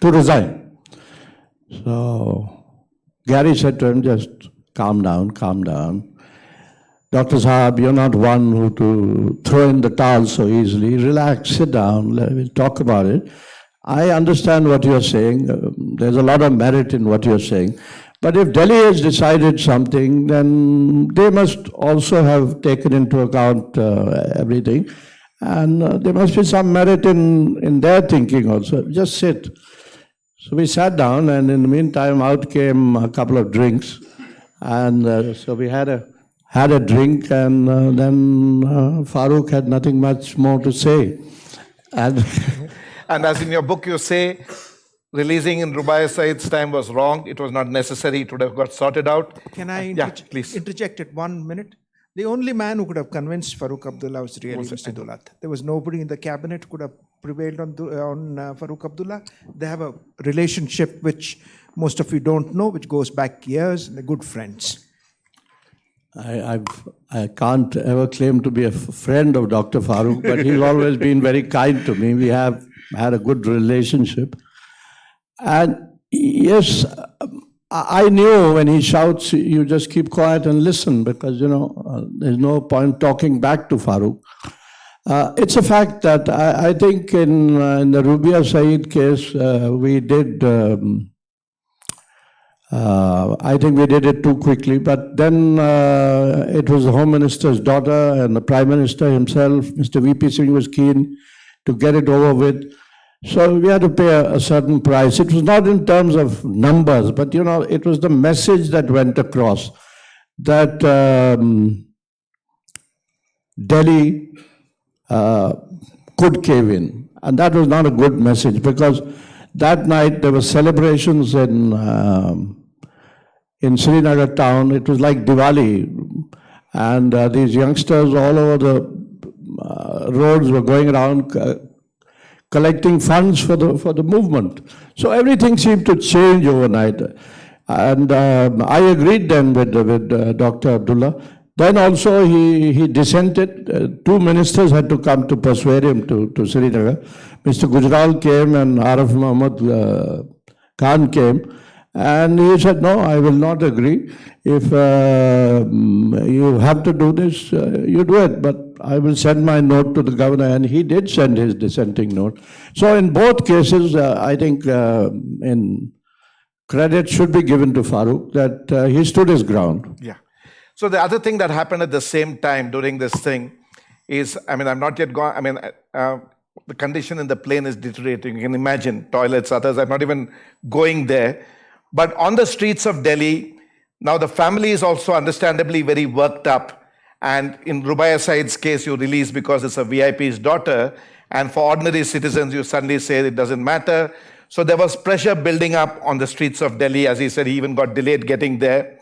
resign. So Gary said to him, just calm down, calm down. Dr. Saab, you're not one who to throw in the towel so easily. Relax, sit down, we'll talk about it. I understand what you're saying. There's a lot of merit in what you're saying. But if Delhi has decided something, then they must also have taken into account everything. And there must be some merit in their thinking also. Just sit. So we sat down, and in the meantime, out came a couple of drinks. And so we had a drink, and then Farooq had nothing much more to say. And And as in your book, you say, releasing in Rubai Said's time was wrong. It was not necessary. It would have got sorted out. Can I Yeah, please. interject it 1 minute? The only man who could have convinced Farooq Abdullah was really Mr. Dulat. There was nobody in the cabinet who could have prevailed on Farooq Abdullah. They have a relationship which most of you don't know, which goes back years, and they're good friends. I can't ever claim to be a friend of Dr. Farooq, but he's always been very kind to me. We have had a good relationship. And yes, I knew when he shouts, you just keep quiet and listen because, there's no point talking back to Farooq. It's a fact that I think in the Rubia Saeed case, we did, I think we did it too quickly, but then it was the Home Minister's daughter and the Prime Minister himself, Mr. VP Singh, was keen to get it over with. So we had to pay a certain price. It was not in terms of numbers, but it was the message that went across that Delhi could cave in. And that was not a good message because that night there were celebrations in Srinagar town. It was like Diwali. And these youngsters all over the roads were going around collecting funds for the movement. So everything seemed to change overnight. And I agreed then with Dr. Abdullah. Then also he dissented. Two ministers had to come to persuade him to Srinagar. Mr. Gujral came and Arif Muhammad Khan came. And he said, no, I will not agree. If you have to do this, you do it. But I will send my note to the governor. And he did send his dissenting note. So in both cases, I think in credit should be given to Farooq that he stood his ground. Yeah. So the other thing that happened at the same time during this thing is, I'm not yet gone, the condition in the plane is deteriorating. You can imagine toilets, others. I'm not even going there. But on the streets of Delhi, now the family is also understandably very worked up. And in Rubaya Said's case, you release because it's a VIP's daughter. And for ordinary citizens, you suddenly say it doesn't matter. So there was pressure building up on the streets of Delhi. As he said, he even got delayed getting there.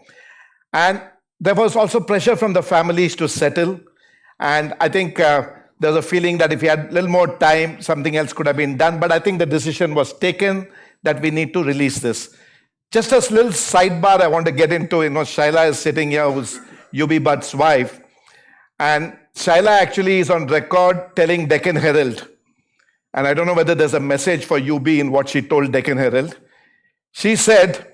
And there was also pressure from the families to settle. And I think there's a feeling that if he had a little more time, something else could have been done. But I think the decision was taken that we need to release this. Just a little sidebar I want to get into, Shaila is sitting here, who's UB Butt's wife. And Shaila actually is on record telling Deccan Herald, and I don't know whether there's a message for UB in what she told Deccan Herald. She said,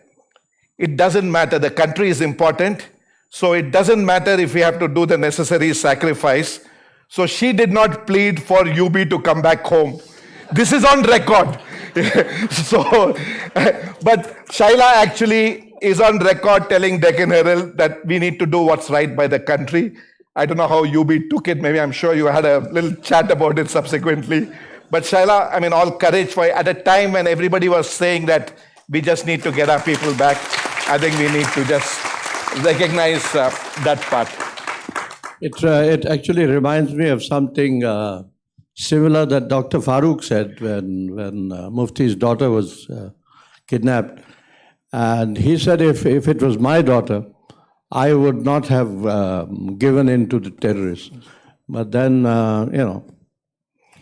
it doesn't matter, the country is important, so it doesn't matter if we have to do the necessary sacrifice. So she did not plead for UB to come back home. This is on record. So, but Shaila actually is on record telling Deccan Herald that we need to do what's right by the country. I don't know how UB took it. Maybe I'm sure you had a little chat about it subsequently. But Shaila, all courage for at a time when everybody was saying that we just need to get our people back. I think we need to just recognize that part. It actually reminds me of something similar that Dr. Farooq said when Mufti's daughter was kidnapped. And he said if it was my daughter, I would not have given in to the terrorists. But then,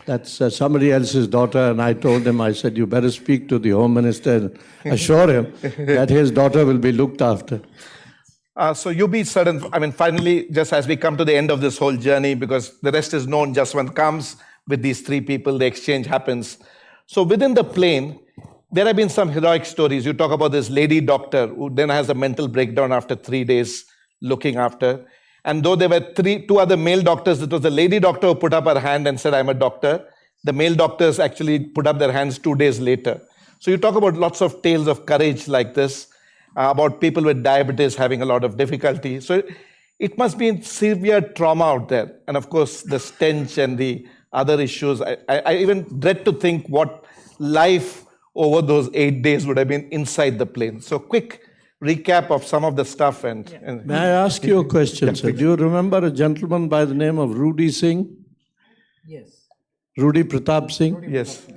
that's somebody else's daughter. And I told him, I said, you better speak to the Home Minister and assure him that his daughter will be looked after. So you be certain, finally, just as we come to the end of this whole journey, because the rest is known, just one comes with these three people, the exchange happens. So within the plane, there have been some heroic stories. You talk about this lady doctor who then has a mental breakdown after 3 days looking after. And though there were two other male doctors, it was the lady doctor who put up her hand and said, I'm a doctor. The male doctors actually put up their hands 2 days later. So you talk about lots of tales of courage like this, about people with diabetes having a lot of difficulty. So it must be severe trauma out there. And of course, the stench and the other issues. I even dread to think what life over those 8 days would have been inside the plane. So quick recap of some of the stuff. And may I ask you a question, sir? Do you remember a gentleman by the name of Rudy Singh? Yes. Rudy Pratap Singh? Yes.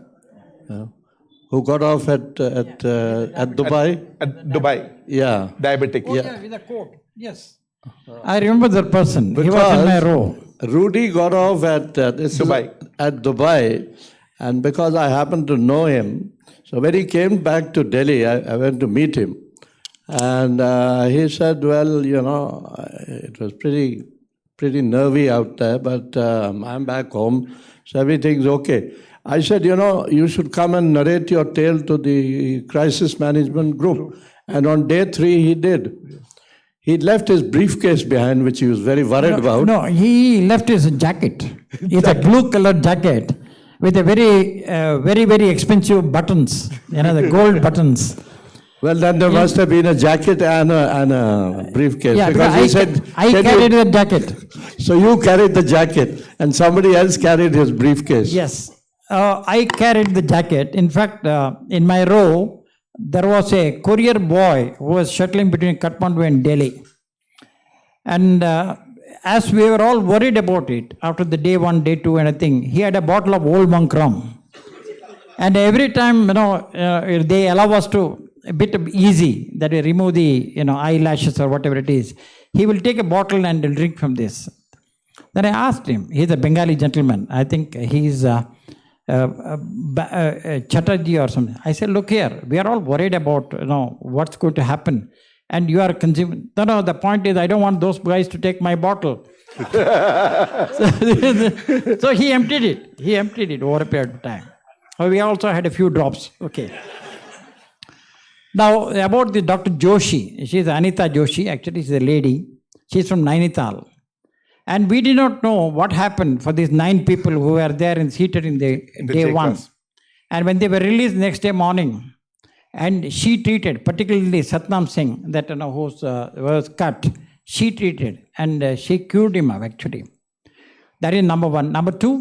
who got off at Dubai. At Dubai, Yeah. diabetic. With a coat. Yes. I remember that person. He was in my row. Rudy got off at Dubai. At Dubai, and because I happened to know him, so when he came back to Delhi, I went to meet him, and he said, "Well, it was pretty nervy out there, but I'm back home, so everything's okay." I said, "You should come and narrate your tale to the crisis management group," and on day 3 he did. He left his briefcase behind, which he was very worried about. No, he left his jacket. It's a blue colored jacket with a very expensive buttons, the gold buttons. Well, then there must have been a jacket and a briefcase. Yeah, because he said, I "Can carried you-" the jacket. So you carried the jacket, and somebody else carried his briefcase. Yes, I carried the jacket. In fact, in my row, there was a courier boy who was shuttling between Kathmandu and Delhi. And as we were all worried about it, after the day 1, day 2, and I think, he had a bottle of Old Monk rum. And every time, they allow us to, a bit easy, that we remove the, eyelashes or whatever it is, he will take a bottle and will drink from this. Then I asked him, he's a Bengali gentleman, I think he's Chatterjee or something. I said, "Look here, we are all worried about what's going to happen, and you are consuming." No, the point is, I don't want those guys to take my bottle. So he emptied it. He emptied it over a period of time. We also had a few drops. Okay. Now about the Dr. Joshi. She's Anita Joshi. Actually, she's a lady. She's from Nainital. And we did not know what happened for these 9 people who were there and seated in the day J 1. class. And when they were released next day morning, and she treated, particularly Satnam Singh, that who was cut, she treated and she cured him up actually. That is number 1. Number 2,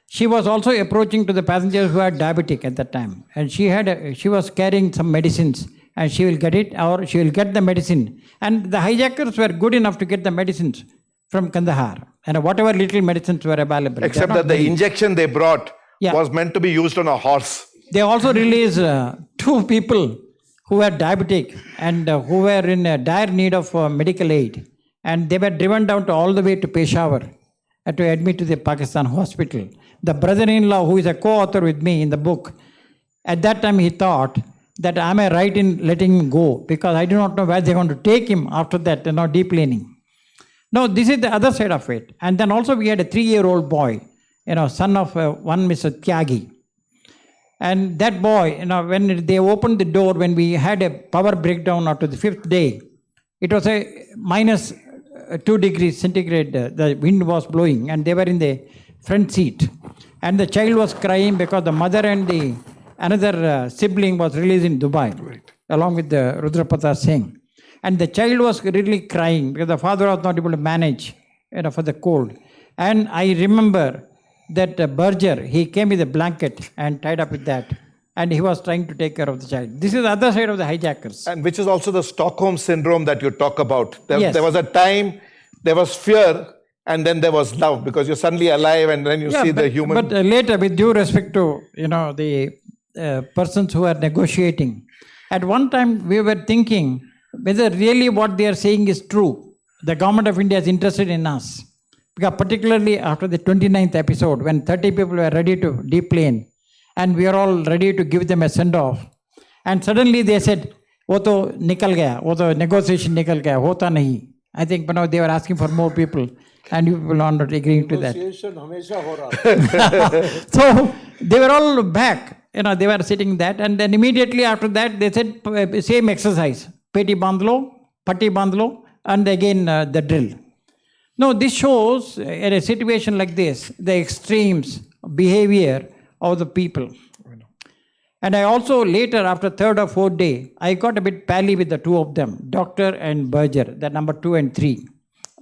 she was also approaching to the passengers who are diabetic at that time, and she was carrying some medicines, and she will get it or she will get the medicine. And the hijackers were good enough to get the medicines from Kandahar, and whatever little medicines were available. Except that the injection they brought was meant to be used on a horse. They also released 2 people who were diabetic and who were in dire need of medical aid. And they were driven down to all the way to Peshawar to admit to the Pakistan hospital. The brother-in-law, who is a co-author with me in the book, at that time he thought that am I right in letting him go, because I do not know where they're going to take him after that, deplaning. No, this is the other side of it. And then also we had a 3-year-old boy, son of one Mr. Tyagi. And that boy, when they opened the door, when we had a power breakdown after the 5th day, it was a minus 2 degrees centigrade. The wind was blowing, and they were in the front seat. And the child was crying because the mother and the another sibling was released in Dubai, along with the Rudrapata Singh. And the child was really crying because the father was not able to manage, for the cold. And I remember that Berger, he came with a blanket and tied up with that. And he was trying to take care of the child. This is the other side of the hijackers. And which is also the Stockholm syndrome that you talk about. Yes. There was a time, there was fear, and then there was love, because you're suddenly alive and then you see the human. But later, with due respect to, the persons who are negotiating, at one time we were thinking whether really what they are saying is true. The government of India is interested in us. Because particularly after the 29th episode, when 30 people were ready to deplane, and we are all ready to give them a send-off. And suddenly they said, "Wo to nikal gaya, wo to negotiation nikal gaya, hota nahi." I think they were asking for more people, and you people are not agreeing to that. So they were all back, they were sitting that, and then immediately after that they said, same exercise, peti bandlo, patti bandlo, and again the drill. Now this shows in a situation like this, the extremes behavior of the people. And I also later, after 3rd or 4th day, I got a bit pally with the 2 of them, Doctor and Berger, the number 2 and 3.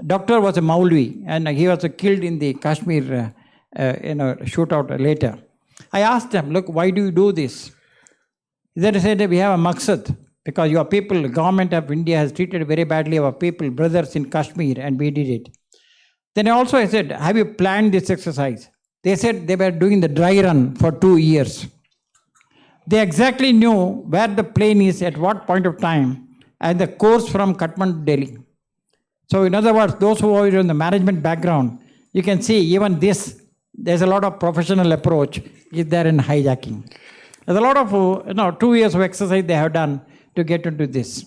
Doctor was a Maulvi, and he was killed in the Kashmir shootout later. I asked them, "Look, why do you do this?" They said, "We have a maqsad, because your people, the government of India has treated very badly our people, brothers in Kashmir, and we did it." Then I said, "Have you planned this exercise?" They said they were doing the dry run for 2 years. They exactly knew where the plane is at what point of time and the course from Kathmandu to Delhi. So in other words, those who are in the management background, you can see even this, there's a lot of professional approach is there in hijacking. There's a lot of 2 years of exercise they have done to get into this.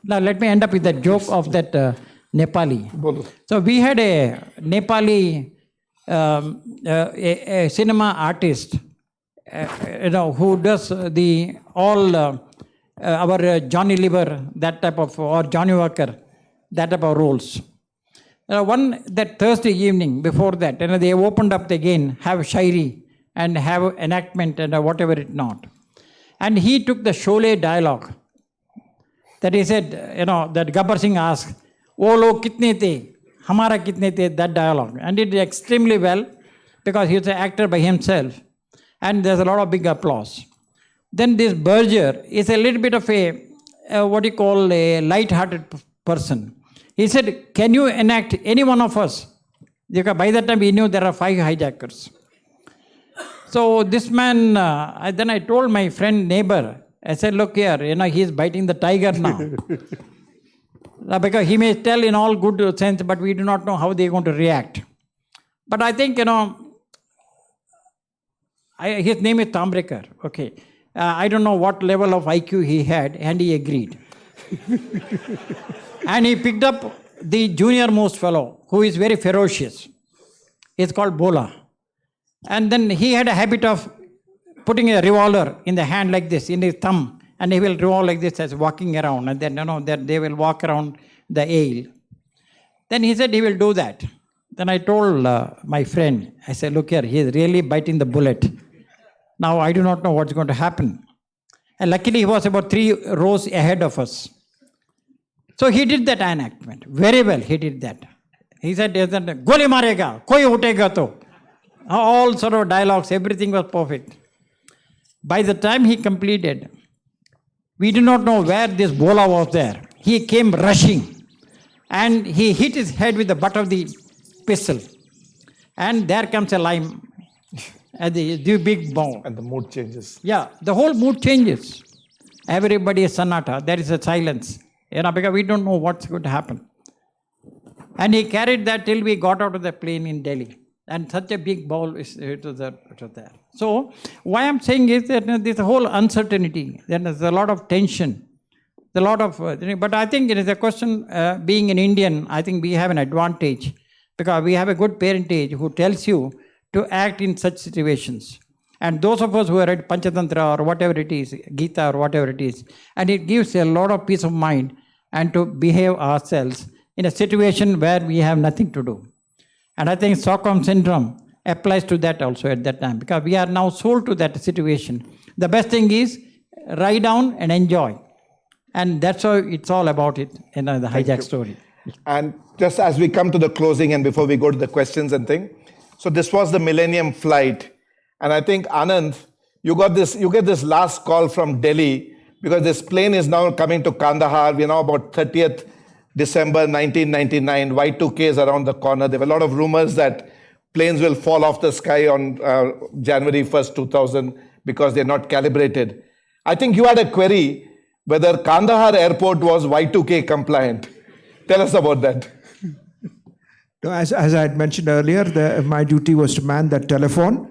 Now let me end up with that joke of that Nepali. So we had a Nepali a cinema artist, who does our Johnny Liver, that type of, or Johnny Walker, that type of roles. That Thursday evening before that, they opened up again, have shairi and have enactment and whatever it not. And he took the Sholay dialogue. That he said, that Gabbar Singh asked, "Oh log kitne the, hamara kitne the," that dialogue. And he did extremely well because he was an actor by himself. And there's a lot of big applause. Then this Berger is a little bit of a light-hearted person. He said, "Can you enact any one of us?" Because by that time we knew there are 5 hijackers. So this man, then I told my friend, neighbor, I said, "Look here, he's biting the tiger now." Because he may tell in all good sense, but we do not know how they're going to react. But I think, his name is Tambrekar, okay. I don't know what level of IQ he had, and he agreed. And he picked up the junior most fellow, who is very ferocious. He's called Bola. And then he had a habit of putting a revolver in the hand like this, in his thumb, and he will revolve like this as walking around, and then, that they will walk around the aisle. Then he said he will do that. Then I told my friend, I said, "Look here, he is really biting the bullet. Now I do not know what's going to happen." And luckily he was about 3 rows ahead of us. So he did that enactment. Very well, he did that. He said, "Goli marega, koi utega to." All sort of dialogues, everything was perfect. By the time he completed, we did not know where this Bola was there. He came rushing and he hit his head with the butt of the pistol. And there comes a line at the big bomb. And the mood changes. Yeah, the whole mood changes. Everybody is sanata. There is a silence. Because we don't know what's going to happen. And he carried that till we got out of the plane in Delhi. And such a big ball it was there. So, why I'm saying is that this whole uncertainty, then there's a lot of tension, but I think it is a question, being an Indian, I think we have an advantage because we have a good parentage who tells you to act in such situations. And those of us who read Panchatantra or whatever it is, Gita or whatever it is, and it gives a lot of peace of mind and to behave ourselves in a situation where we have nothing to do. And I think Stockholm Syndrome applies to that also at that time because we are now sold to that situation. The best thing is ride down and enjoy. And that's how it's all about it in the hijack story. And just as we come to the closing and before we go to the questions and thing, so this was the Millennium Flight. And I think, Anand, you get this last call from Delhi because this plane is now coming to Kandahar. We're now about 30th December 1999. Y2K is around the corner. There were a lot of rumors that planes will fall off the sky on January 1st, 2000 because they're not calibrated. I think you had a query whether Kandahar airport was Y2K compliant. Tell us about that. As I had mentioned earlier, my duty was to man that telephone.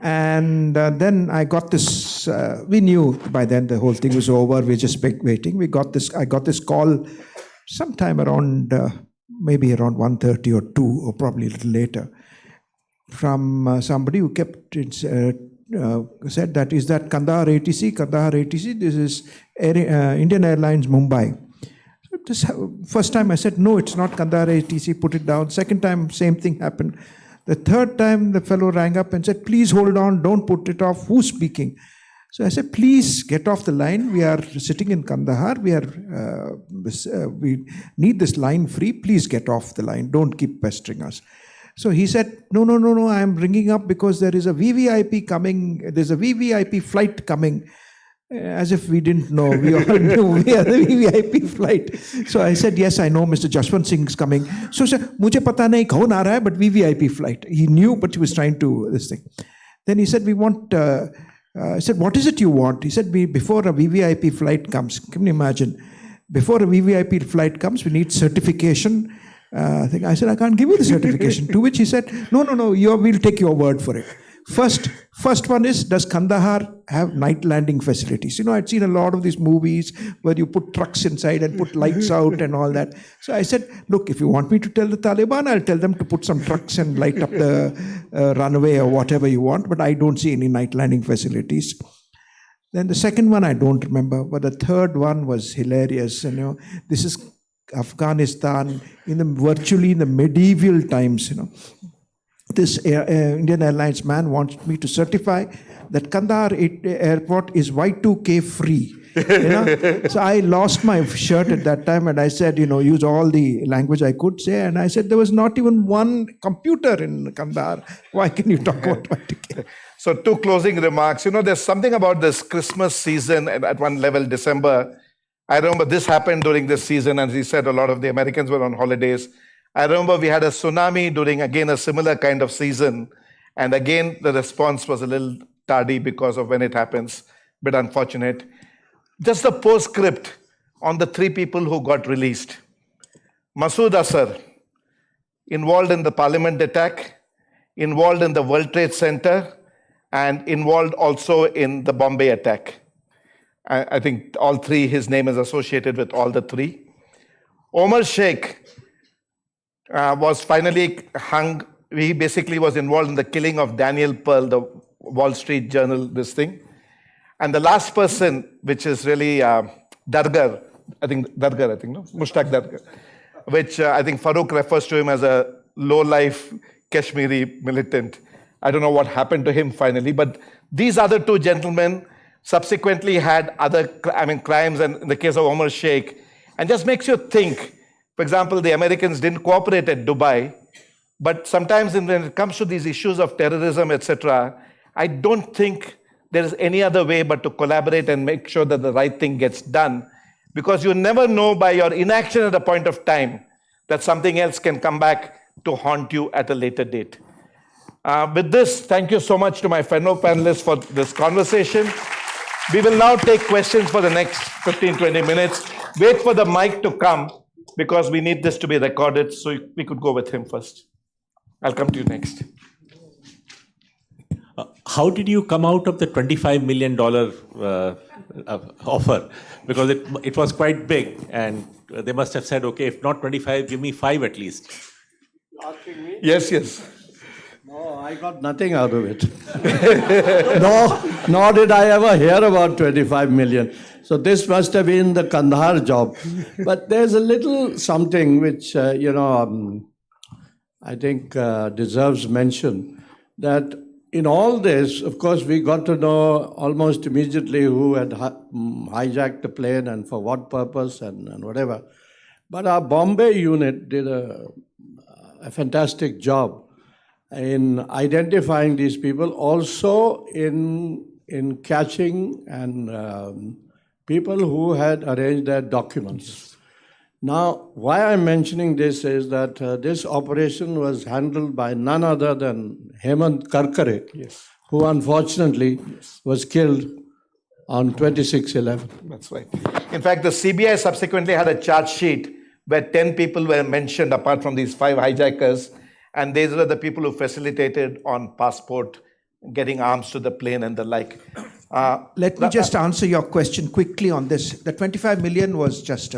And then I got this, we knew by then the whole thing was over. We're just waiting. I got this call sometime around, maybe around 1:30 or 2 or probably a little later from somebody who said that, "Is that Kandahar ATC? Kandahar ATC, this is Indian Airlines Mumbai." First time I said, "No, it's not Kandahar ATC, put it down." Second time, same thing happened. The third time, the fellow rang up and said, "Please hold on, don't put it off. Who's speaking?" So I said, "Please get off the line. We are sitting in Kandahar. We need this line free. Please get off the line. Don't keep pestering us." So he said, No, I'm ringing up because there is a VVIP coming. There's a VVIP flight coming. As if we didn't know. We all knew we are the VVIP flight. So I said, "Yes, I know Mr. Jaswant Singh is coming." So he said, "Mujhe pata nahi kaun aa raha hai, but VVIP flight." He knew, but he was trying to this thing. Then he said, "We want I said, what is it you want? He said, before a VVIP flight comes, can you imagine? Before a VVIP flight comes, we need certification. I said, I can't give you the certification. To which he said, no, we'll take your word for it. First one is, does Kandahar have night landing facilities? I'd seen a lot of these movies where you put trucks inside and put lights out and all that. So I said, look, if you want me to tell the Taliban, I'll tell them to put some trucks and light up the runway or whatever you want, but I don't see any night landing facilities. Then the second one I don't remember, but the third one was hilarious. This is Afghanistan virtually in the medieval times. This Indian Airlines man wanted me to certify that Kandahar airport is Y2K free. So I lost my shirt at that time, and I said, use all the language I could say. And I said, there was not even one computer in Kandahar. Why can you talk about Y2K? So 2 closing remarks. There's something about this Christmas season at one level, December. I remember this happened during this season, and he said a lot of the Americans were on holidays. I remember we had a tsunami during, again, a similar kind of season. And again, the response was a little tardy because of when it happens. Bit unfortunate. Just the postscript on the 3 people who got released. Masood Asar, involved in the Parliament attack, involved in the World Trade Center, and involved also in the Bombay attack. I think all 3, his name is associated with all the 3. Omar Sheikh was finally hung. He basically was involved in the killing of Daniel Pearl, the Wall Street Journal, this thing. And the last person, which is really Dargar, Mushtaq Dargar, which I think Farooq refers to him as a low-life Kashmiri militant. I don't know what happened to him finally, but these other 2 gentlemen subsequently had other crimes, and in the case of Omar Sheikh, and just makes you think. For example, the Americans didn't cooperate at Dubai, but sometimes when it comes to these issues of terrorism, etc., I don't think there is any other way but to collaborate and make sure that the right thing gets done, because you never know by your inaction at a point of time that something else can come back to haunt you at a later date. With this, thank you so much to my fellow panelists for this conversation. We will now take questions for the next 15-20 minutes. Wait for the mic to come, because we need this to be recorded, so we could go with him first. I'll come to you next. How did you come out of the $25 million offer? Because it was quite big, and they must have said, okay, if not 25, give me 5 at least. Asking me? Yes. No, I got nothing out of it. Nor did I ever hear about 25 million. So this must have been the Kandahar job. But there's a little something which, I think deserves mention, that in all this, of course, we got to know almost immediately who had hijacked the plane and for what purpose and whatever. But our Bombay unit did a fantastic job in identifying these people, also in catching and people who had arranged their documents. Now, why I'm mentioning this is that this operation was handled by none other than Hemant Karkare, who unfortunately was killed on 26/11. That's right. In fact, the CBI subsequently had a charge sheet where 10 people were mentioned apart from these 5 hijackers, and these were the people who facilitated on passport, getting arms to the plane and the like. Let me just answer your question quickly on this. The 25 million was just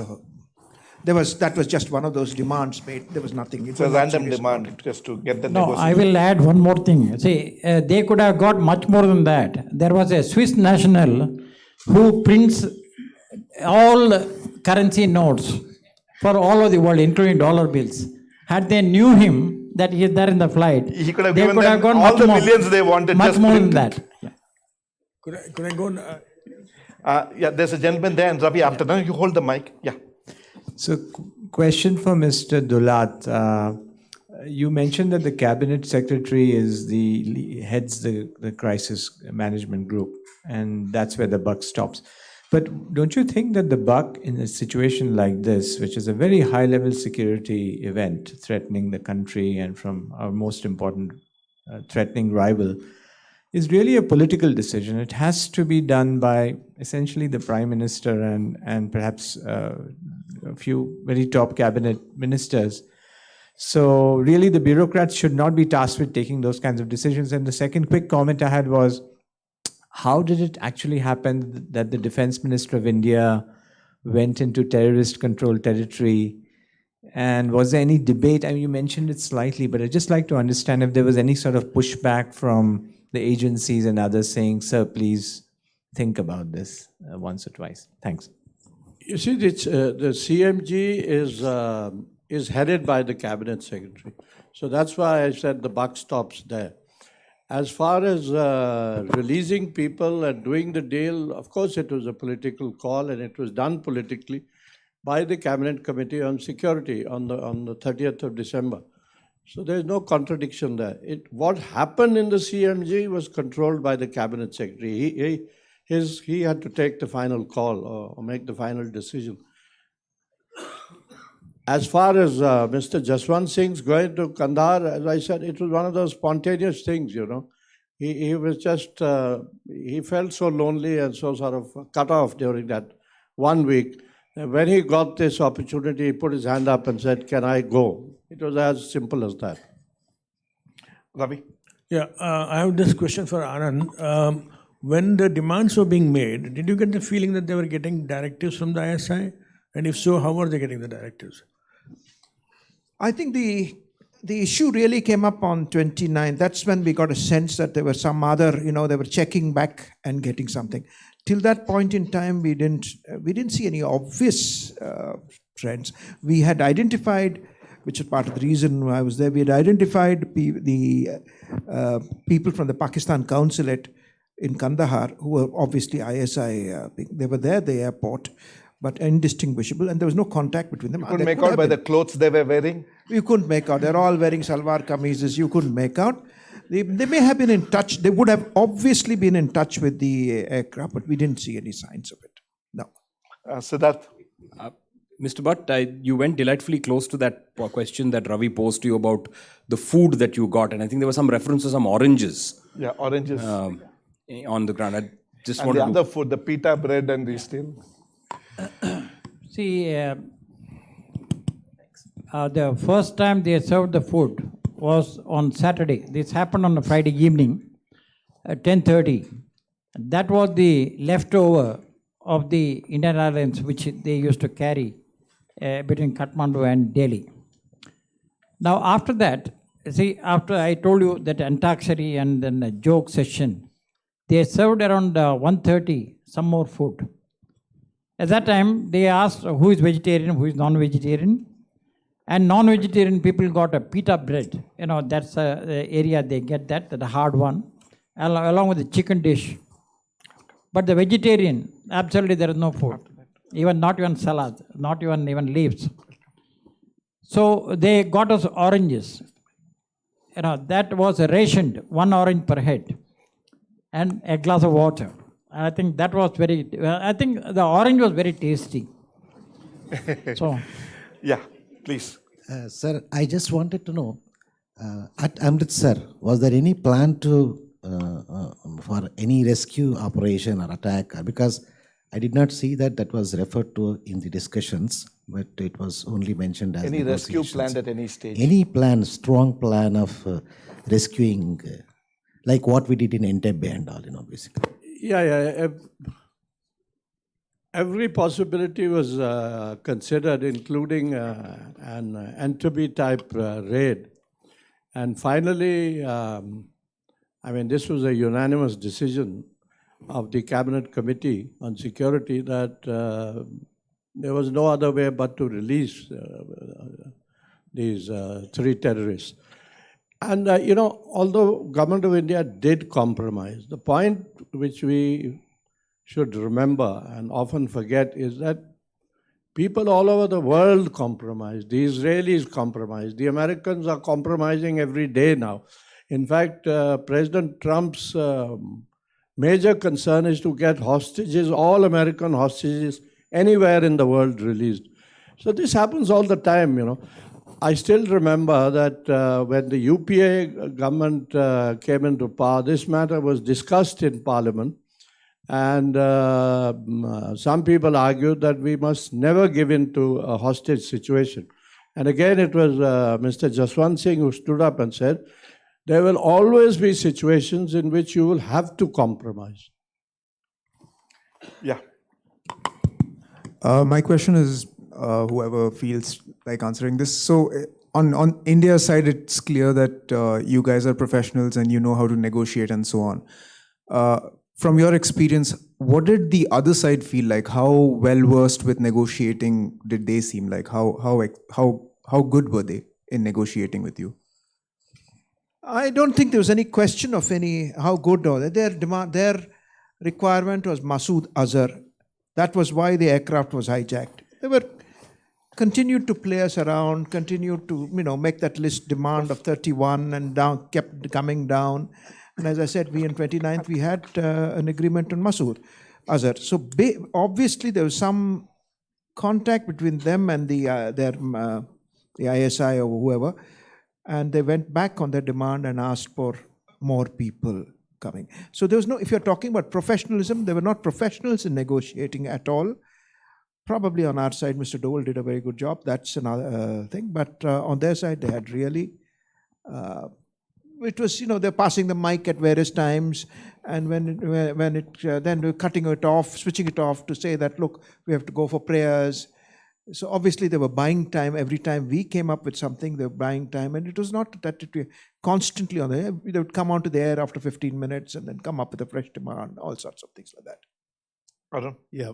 that was just one of those demands made. There was nothing. It's a random demand just to get the No, negotiation. I will add one more thing. See, they could have got much more than that. There was a Swiss national who prints all currency notes for all of the world, including dollar bills. Had they knew him that he is there in the flight, He could have they given could them have got all much the more, millions they wanted. much just more than printed. that. Could I go on? There's a gentleman there, and Ravi after that. You hold the mic. Yeah. So, question for Mr. Dulat. You mentioned that the cabinet secretary heads the crisis management group, and that's where the buck stops. But don't you think that the buck in a situation like this, which is a very high-level security event threatening the country and from our most important threatening rival, is really a political decision. It has to be done by essentially the Prime Minister and perhaps a few very top cabinet ministers. So really the bureaucrats should not be tasked with taking those kinds of decisions. And the second quick comment I had was, how did it actually happen that the Defense Minister of India went into terrorist-controlled territory? And was there any debate? I mean, you mentioned it slightly, but I'd just like to understand if there was any sort of pushback from the agencies and others saying, sir, please think about this once or twice. Thanks. You see, the CMG is headed by the Cabinet Secretary. So that's why I said the buck stops there. As far as releasing people and doing the deal, of course it was a political call, and it was done politically by the Cabinet Committee on Security on the 30th of December. So there's no contradiction there. What happened in the CMG was controlled by the Cabinet Secretary. He had to take the final call or make the final decision. As far as Mr. Jaswant Singh's going to Kandahar, as I said, it was one of those spontaneous things, you know. He was just, he felt so lonely and so sort of cut off during that 1 week. And when he got this opportunity, he put his hand up and said, can I go? It was as simple as that. Ravi? Yeah, I have this question for Anand. When the demands were being made, did you get the feeling that they were getting directives from the ISI? And if so, how were they getting the directives? I think the issue really came up on 29. That's when we got a sense that there was some other, they were checking back and getting something. Till that point in time, we didn't see any obvious trends. We had identified, which is part of the reason I was there, we had identified the people from the Pakistan consulate in Kandahar, who were obviously ISI. They were there at the airport, but indistinguishable, and there was no contact between them. You couldn't make out by the clothes they were wearing? You couldn't make out. They're all wearing salwar kameezes. You couldn't make out. They may have been in touch. They would have obviously been in touch with the aircraft, but we didn't see any signs of it. No. Siddharth? Mr. Bhatt, you went delightfully close to that question that Ravi posed to you about the food that you got. And I think there was some reference to some oranges. Yeah, oranges. On the ground. I just And wanted the to... other food, the pita bread and these things. See, the first time they served the food was on Saturday. This happened on a Friday evening at 10:30. That was the leftover of the Indian Airlines which they used to carry between Kathmandu and Delhi. Now after that, see, after I told you that Antakshari and then a joke session, they served around 1:30 some more food. At that time, they asked who is vegetarian, who is non-vegetarian. And non-vegetarian people got a pita bread. That's the area they get that, the hard one, along with the chicken dish. But the vegetarian, absolutely there is no food. Not even salad, not even leaves. So they got us oranges. That was rationed, 1 orange per head, and a glass of water. I think that was I think the orange was very tasty. So, Yeah, please. Sir, I just wanted to know, at Amritsar, was there any plan for any rescue operation or attack? Because I did not see that was referred to in the discussions, but it was only mentioned as Any rescue negotiations. planned at any stage? Any plan, strong plan of rescuing, like what we did in Entebbe and all, basically. Yeah. Every possibility was considered, including an Entebbe type raid. And finally, this was a unanimous decision of the Cabinet Committee on Security that there was no other way but to release these 3 terrorists. And, although Government of India did compromise, the point which we should remember and often forget is that people all over the world compromised. The Israelis compromised. The Americans are compromising every day now. In fact, President Trump's major concern is to get hostages, all American hostages, anywhere in the world released. So this happens all the time, I still remember that when the UPA government came into power, this matter was discussed in Parliament. And some people argued that we must never give in to a hostage situation. And again, it was Mr. Jaswant Singh who stood up and said, there will always be situations in which you will have to compromise. Yeah. My question is, whoever feels like answering this. So on India's side, it's clear that you guys are professionals and you know how to negotiate and so on. From your experience, what did the other side feel like? How well versed with negotiating did they seem like? How good were they in negotiating with you? I don't think there was any question of how good or their requirement was Masood Azhar. That was why the aircraft was hijacked. They were continued to play us around, continued to make that list demand of 31 and down, kept coming down. And as I said, we on 29th, we had an agreement on Masood Azhar. So obviously there was some contact between them and the ISI or whoever, and they went back on their demand and asked for more people coming. So there was no, if you're talking about professionalism, they were not professionals in negotiating at all. Probably on our side, Mr. Dole did a very good job. That's another thing. But on their side, they had really... it was, they're passing the mic at various times, and then they're cutting it off, switching it off to say that, look, we have to go for prayers. So obviously they were buying time. Every time we came up with something, they were buying time, and it was not that it was constantly on the air. They would come onto the air after 15 minutes and then come up with a fresh demand, all sorts of things like that. Arun? Yeah,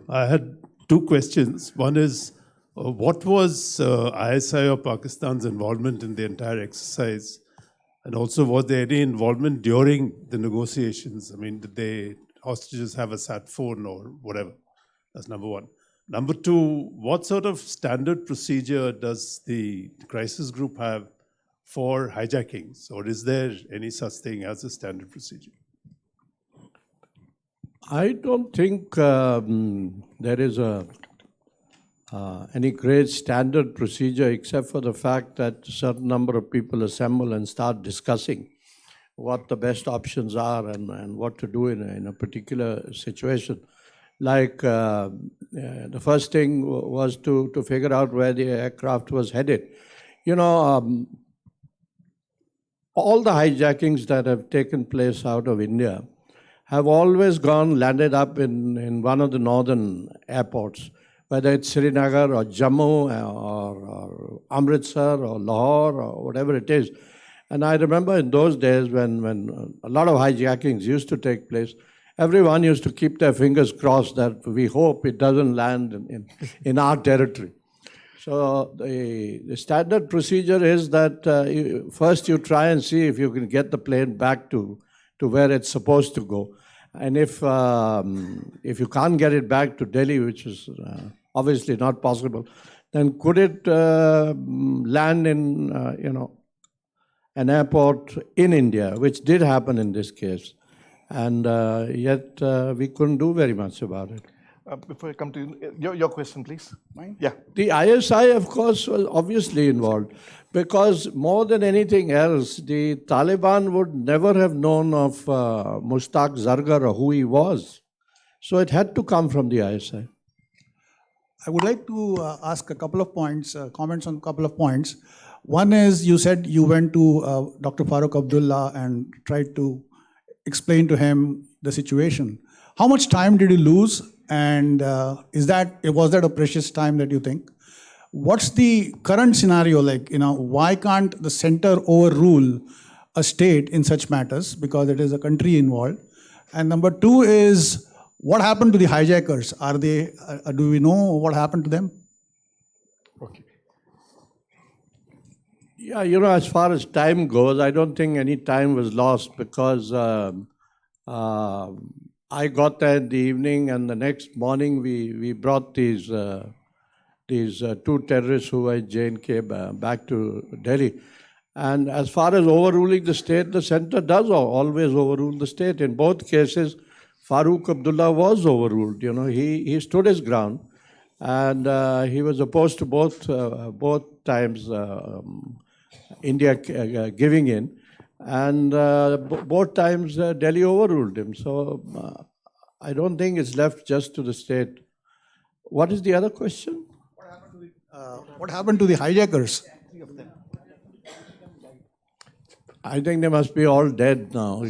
I had two questions. One is, what was ISI or Pakistan's involvement in the entire exercise? And also, was there any involvement during the negotiations? I mean, did the hostages have a sat phone or whatever? That's number one. Number two, what sort of standard procedure does the crisis group have for hijackings? Or is there any such thing as a standard procedure? I don't think there is any great standard procedure, except for the fact that a certain number of people assemble and start discussing what the best options are and what to do in a particular situation. Like the first thing was to figure out where the aircraft was headed. All the hijackings that have taken place out of India have always landed up in one of the northern airports, whether it's Srinagar or Jammu or Amritsar or Lahore or whatever it is. And I remember in those days when a lot of hijackings used to take place, everyone used to keep their fingers crossed that we hope it doesn't land in our territory. So the standard procedure is that first you try and see if you can get the plane back to where it's supposed to go. And if you can't get it back to Delhi, which is obviously not possible, then could it land in an airport in India, which did happen in this case. And yet we couldn't do very much about it. Before I come to you, your question, please. Mine? Yeah. The ISI, of course, was obviously involved, because more than anything else, the Taliban would never have known of Mushtaq Zargar or who he was. So it had to come from the ISI. I would like to ask a couple of points, comments on a couple of points. One is, you said you went to Dr. Farooq Abdullah and tried to explain to him the situation. How much time did you lose? And was that a precious time that you think? What's the current scenario like? Why can't the center overrule a state in such matters, because it is a country involved? And number two is, what happened to the hijackers? Do we know what happened to them? Okay. Yeah, as far as time goes, I don't think any time was lost, because I got there in the evening, and the next morning we brought these two terrorists who were in J&K back to Delhi. And as far as overruling the state, the center does always overrule the state. In both cases, Farooq Abdullah was overruled. He stood his ground, And he was opposed to both times India giving in. And both times Delhi overruled him. So I don't think it's left just to the state. What is the other question? What happened to the hijackers? I think they must be all dead now.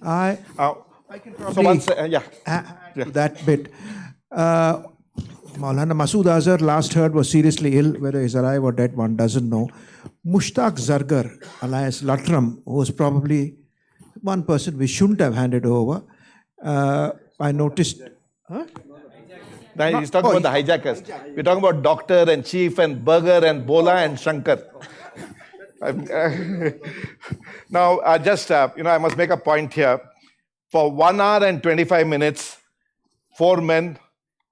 I can probably add to that bit. Maulana Masood Azhar, last heard, was seriously ill. Whether he's alive or dead, one doesn't know. Mushtaq Zargar, alias Latram, who was probably one person we shouldn't have handed over. I noticed. Huh? Now he's talking about the hijackers. We're talking about Doctor and Chief and Burger and Bola and Shankar. Now, I must make a point here. For 1 hour and 25 minutes, 4 men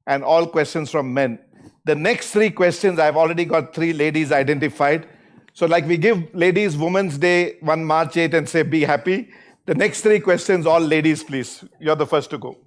and all questions from men. The next 3 questions, I've already got 3 ladies identified. So like we give ladies Women's Day 1 March 8 and say, be happy. The next 3 questions, all ladies, please. You're the first to go.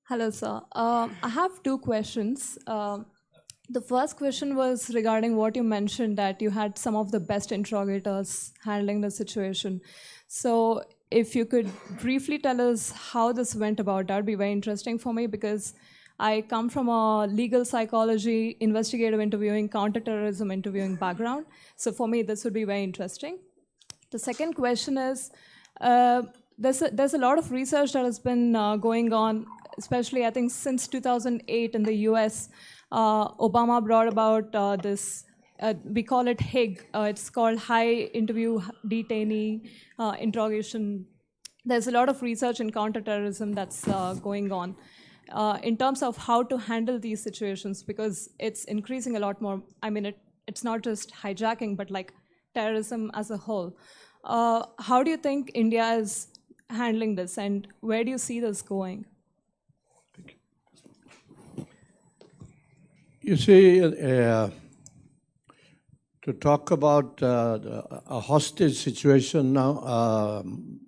Hello, sir. I have 2 questions. The first question was regarding what you mentioned, that you had some of the best interrogators handling the situation. So if you could briefly tell us how this went about, that would be very interesting for me, because I come from a legal psychology, investigative interviewing, counterterrorism interviewing background. So for me, this would be very interesting. The second question is, there's a lot of research that has been going on, especially I think since 2008 in the US. Obama brought about this, we call it HIG. It's called High Interview Detainee Interrogation. There's a lot of research in counterterrorism that's going on in terms of how to handle these situations, because it's increasing a lot more. I mean, it's not just hijacking, but like terrorism as a whole. How do you think India is handling this, and where do you see this going? You see, to talk about a hostage situation now,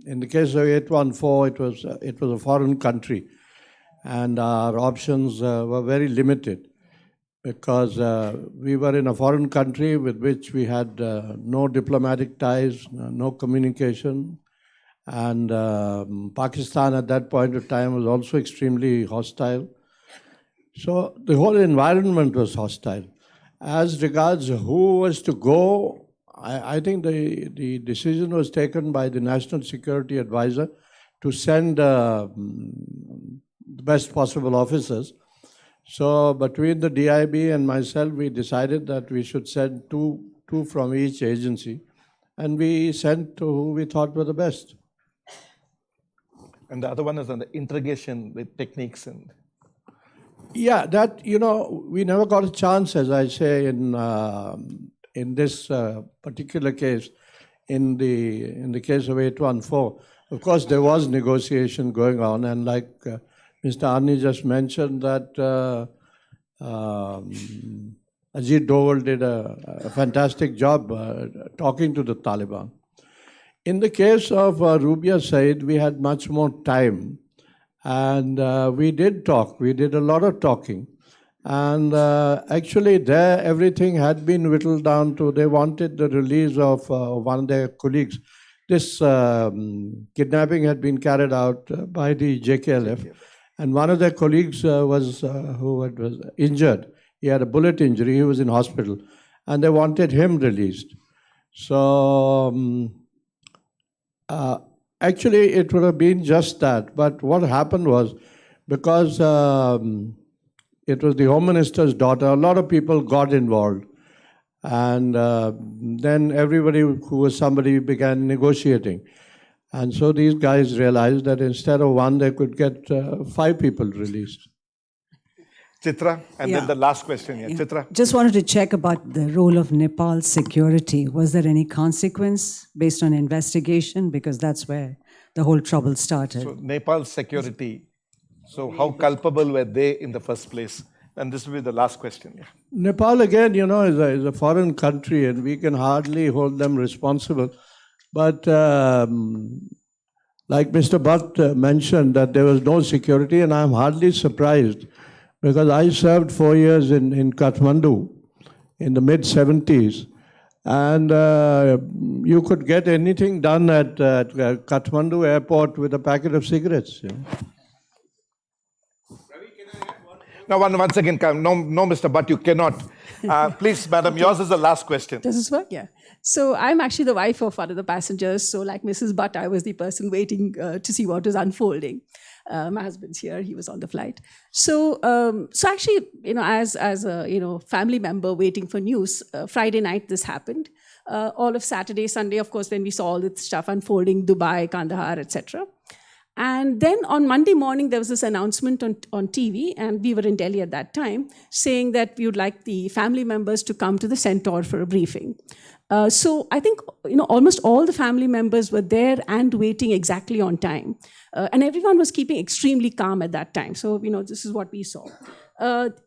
in the case of 814, it was a foreign country, and our options were very limited, because we were in a foreign country with which we had no diplomatic ties, no communication, and Pakistan at that point of time was also extremely hostile. So the whole environment was hostile. As regards who was to go, I think the decision was taken by the National Security Advisor to send the best possible officers. So between the DIB and myself, we decided that we should send two from each agency, and we sent to who we thought were the best. And the other one is on the interrogation with techniques and... Yeah, that, we never got a chance, as I say, in this particular case, in the case of 814. Of course, there was negotiation going on, and like Mr. Arni just mentioned, that Ajit Doval did a fantastic job talking to the Taliban. In the case of Rubia Said, we had much more time. And we did talk. We did a lot of talking. And actually there, everything had been whittled down to, they wanted the release of one of their colleagues. This kidnapping had been carried out by the JKLF. And one of their colleagues was injured. He had a bullet injury. He was in hospital. And they wanted him released. So... actually, it would have been just that. But what happened was, because it was the Home Minister's daughter, a lot of people got involved. And then everybody who was somebody began negotiating. And so these guys realized that instead of one, they could get 5 people released. Chitra, and then the last question here. Chitra. Just wanted to check about the role of Nepal's security. Was there any consequence based on investigation? Because that's where the whole trouble started. So Nepal's security, so how culpable were they in the first place? And this will be the last question. Yeah. Nepal, again, is a foreign country, and we can hardly hold them responsible. But like Mr. Bhatt mentioned, that there was no security, and I'm hardly surprised, Because I served 4 years in Kathmandu in the mid-70s, and you could get anything done at Kathmandu airport with a packet of cigarettes. You know? Now, once again, no, Mr. Butt, you cannot. Please, madam, yours is the last question. Does this work? Yeah. So I'm actually the wife of one of the passengers. So like Mrs. Butt, I was the person waiting to see what was unfolding. My husband's here; he was on the flight. So, actually, as a family member waiting for news, Friday night this happened. All of Saturday, Sunday, of course, when we saw all this stuff unfolding, Dubai, Kandahar, etc. And then on Monday morning, there was this announcement on TV, and we were in Delhi at that time, saying that we would like the family members to come to the Centaur for a briefing. So I think almost all the family members were there and waiting exactly on time. And everyone was keeping extremely calm at that time. So, this is what we saw.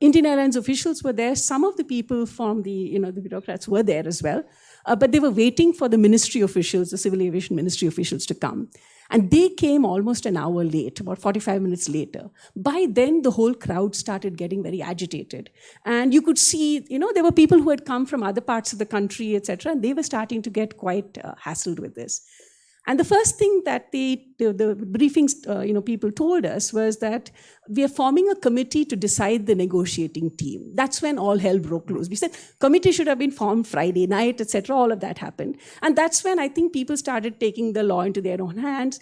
Indian Airlines officials were there. Some of the people from the bureaucrats were there as well. But they were waiting for the ministry officials, the civil aviation ministry officials to come. And they came almost an hour late, about 45 minutes later. By then, the whole crowd started getting very agitated. And you could see, there were people who had come from other parts of the country, etc., and they were starting to get quite hassled with this. And the first thing that the briefings people told us was that we are forming a committee to decide the negotiating team. That's when all hell broke loose. We said committee should have been formed Friday night, etc. All of that happened. And that's when I think people started taking the law into their own hands.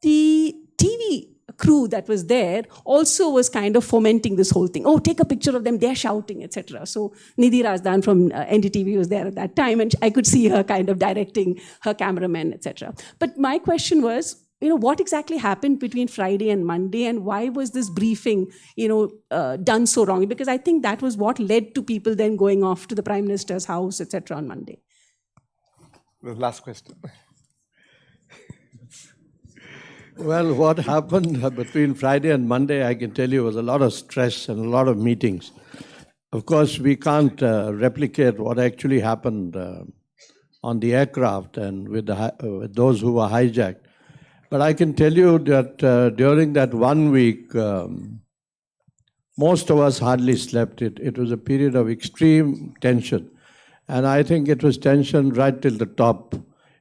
The TV crew that was there also was kind of fomenting this whole thing. Oh, take a picture of them, they're shouting, etc. So Nidhi Razdan from NDTV was there at that time, and I could see her kind of directing her cameramen, etc. But my question was, what exactly happened between Friday and Monday, and why was this briefing, done so wrongly? Because I think that was what led to people then going off to the Prime Minister's house, etc. on Monday. The last question. Well, what happened between Friday and Monday, I can tell you, was a lot of stress and a lot of meetings. Of course, we can't replicate what actually happened on the aircraft and with those who were hijacked. But I can tell you that during that 1 week, most of us hardly slept. It was a period of extreme tension. And I think it was tension right till the top.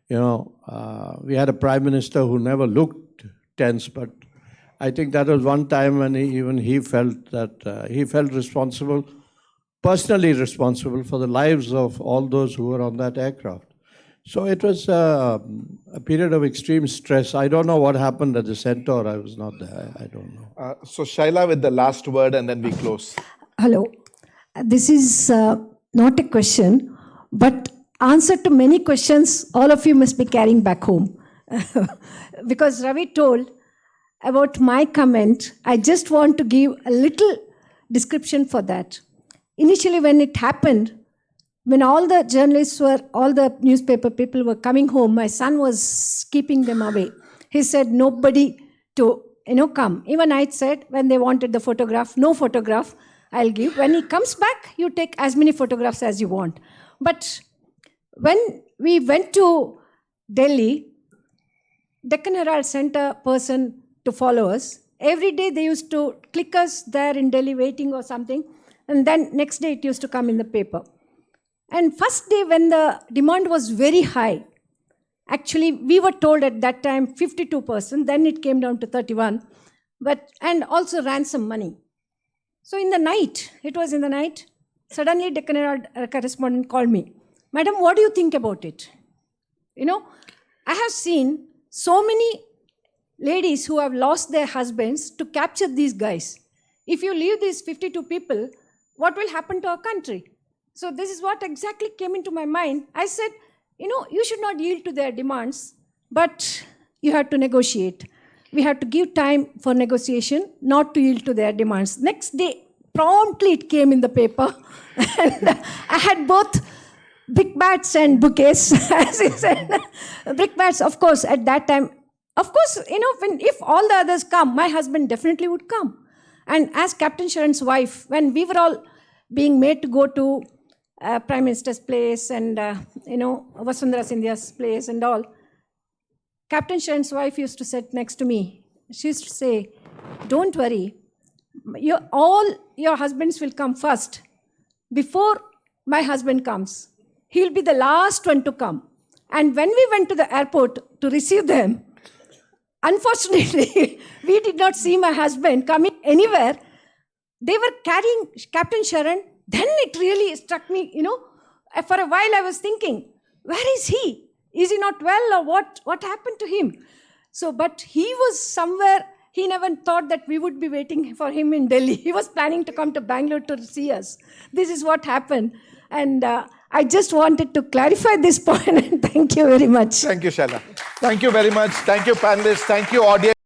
We had a prime minister who never looked tense, but I think that was one time when he felt that he felt responsible, personally responsible for the lives of all those who were on that aircraft. So it was a period of extreme stress. I don't know what happened at the Centaur. I was not there. I don't know. So Shaila with the last word, and then we close. Hello. This is not a question, but answer to many questions all of you must be carrying back home. Because Ravi told about my comment, I just want to give a little description for that. Initially, when it happened, when all the journalists all the newspaper people were coming home, my son was keeping them away. He said, nobody to, come. Even I said, when they wanted the photograph, no photograph I'll give. When he comes back, you take as many photographs as you want. But when we went to Delhi, Deccan Herald sent a person to follow us. Every day they used to click us there in Delhi waiting or something. And then next day it used to come in the paper. And first day when the demand was very high, actually we were told at that time 52%, then it came down to 31%, and also ransom money. So in the night, it was in the night, suddenly Deccan Herald correspondent called me. Madam, what do you think about it? I have seen so many ladies who have lost their husbands to capture these guys. If you leave these 52 people, what will happen to our country? So this is what exactly came into my mind. I said, you should not yield to their demands, but you have to negotiate. We have to give time for negotiation, not to yield to their demands. Next day, promptly it came in the paper. And I had both brickbats and bouquets, as he said. Brickbats, of course, at that time. Of course, if all the others come, my husband definitely would come. And as Captain Sharan's wife, when we were all being made to go to Prime Minister's place and, Vasundhara Sindhya's place and all, Captain Sharan's wife used to sit next to me. She used to say, don't worry, all your husbands will come first before my husband comes. He'll be the last one to come. And when we went to the airport to receive them, unfortunately, we did not see my husband coming anywhere. They were carrying Captain Sharan. Then it really struck me, for a while I was thinking, where is he? Is he not well, or what happened to him? So, but he was somewhere, he never thought that we would be waiting for him in Delhi. He was planning to come to Bangalore to see us. This is what happened. And I just wanted to clarify this point, and thank you very much. Thank you, Shaila. Thank you very much. Thank you, panelists. Thank you, audience.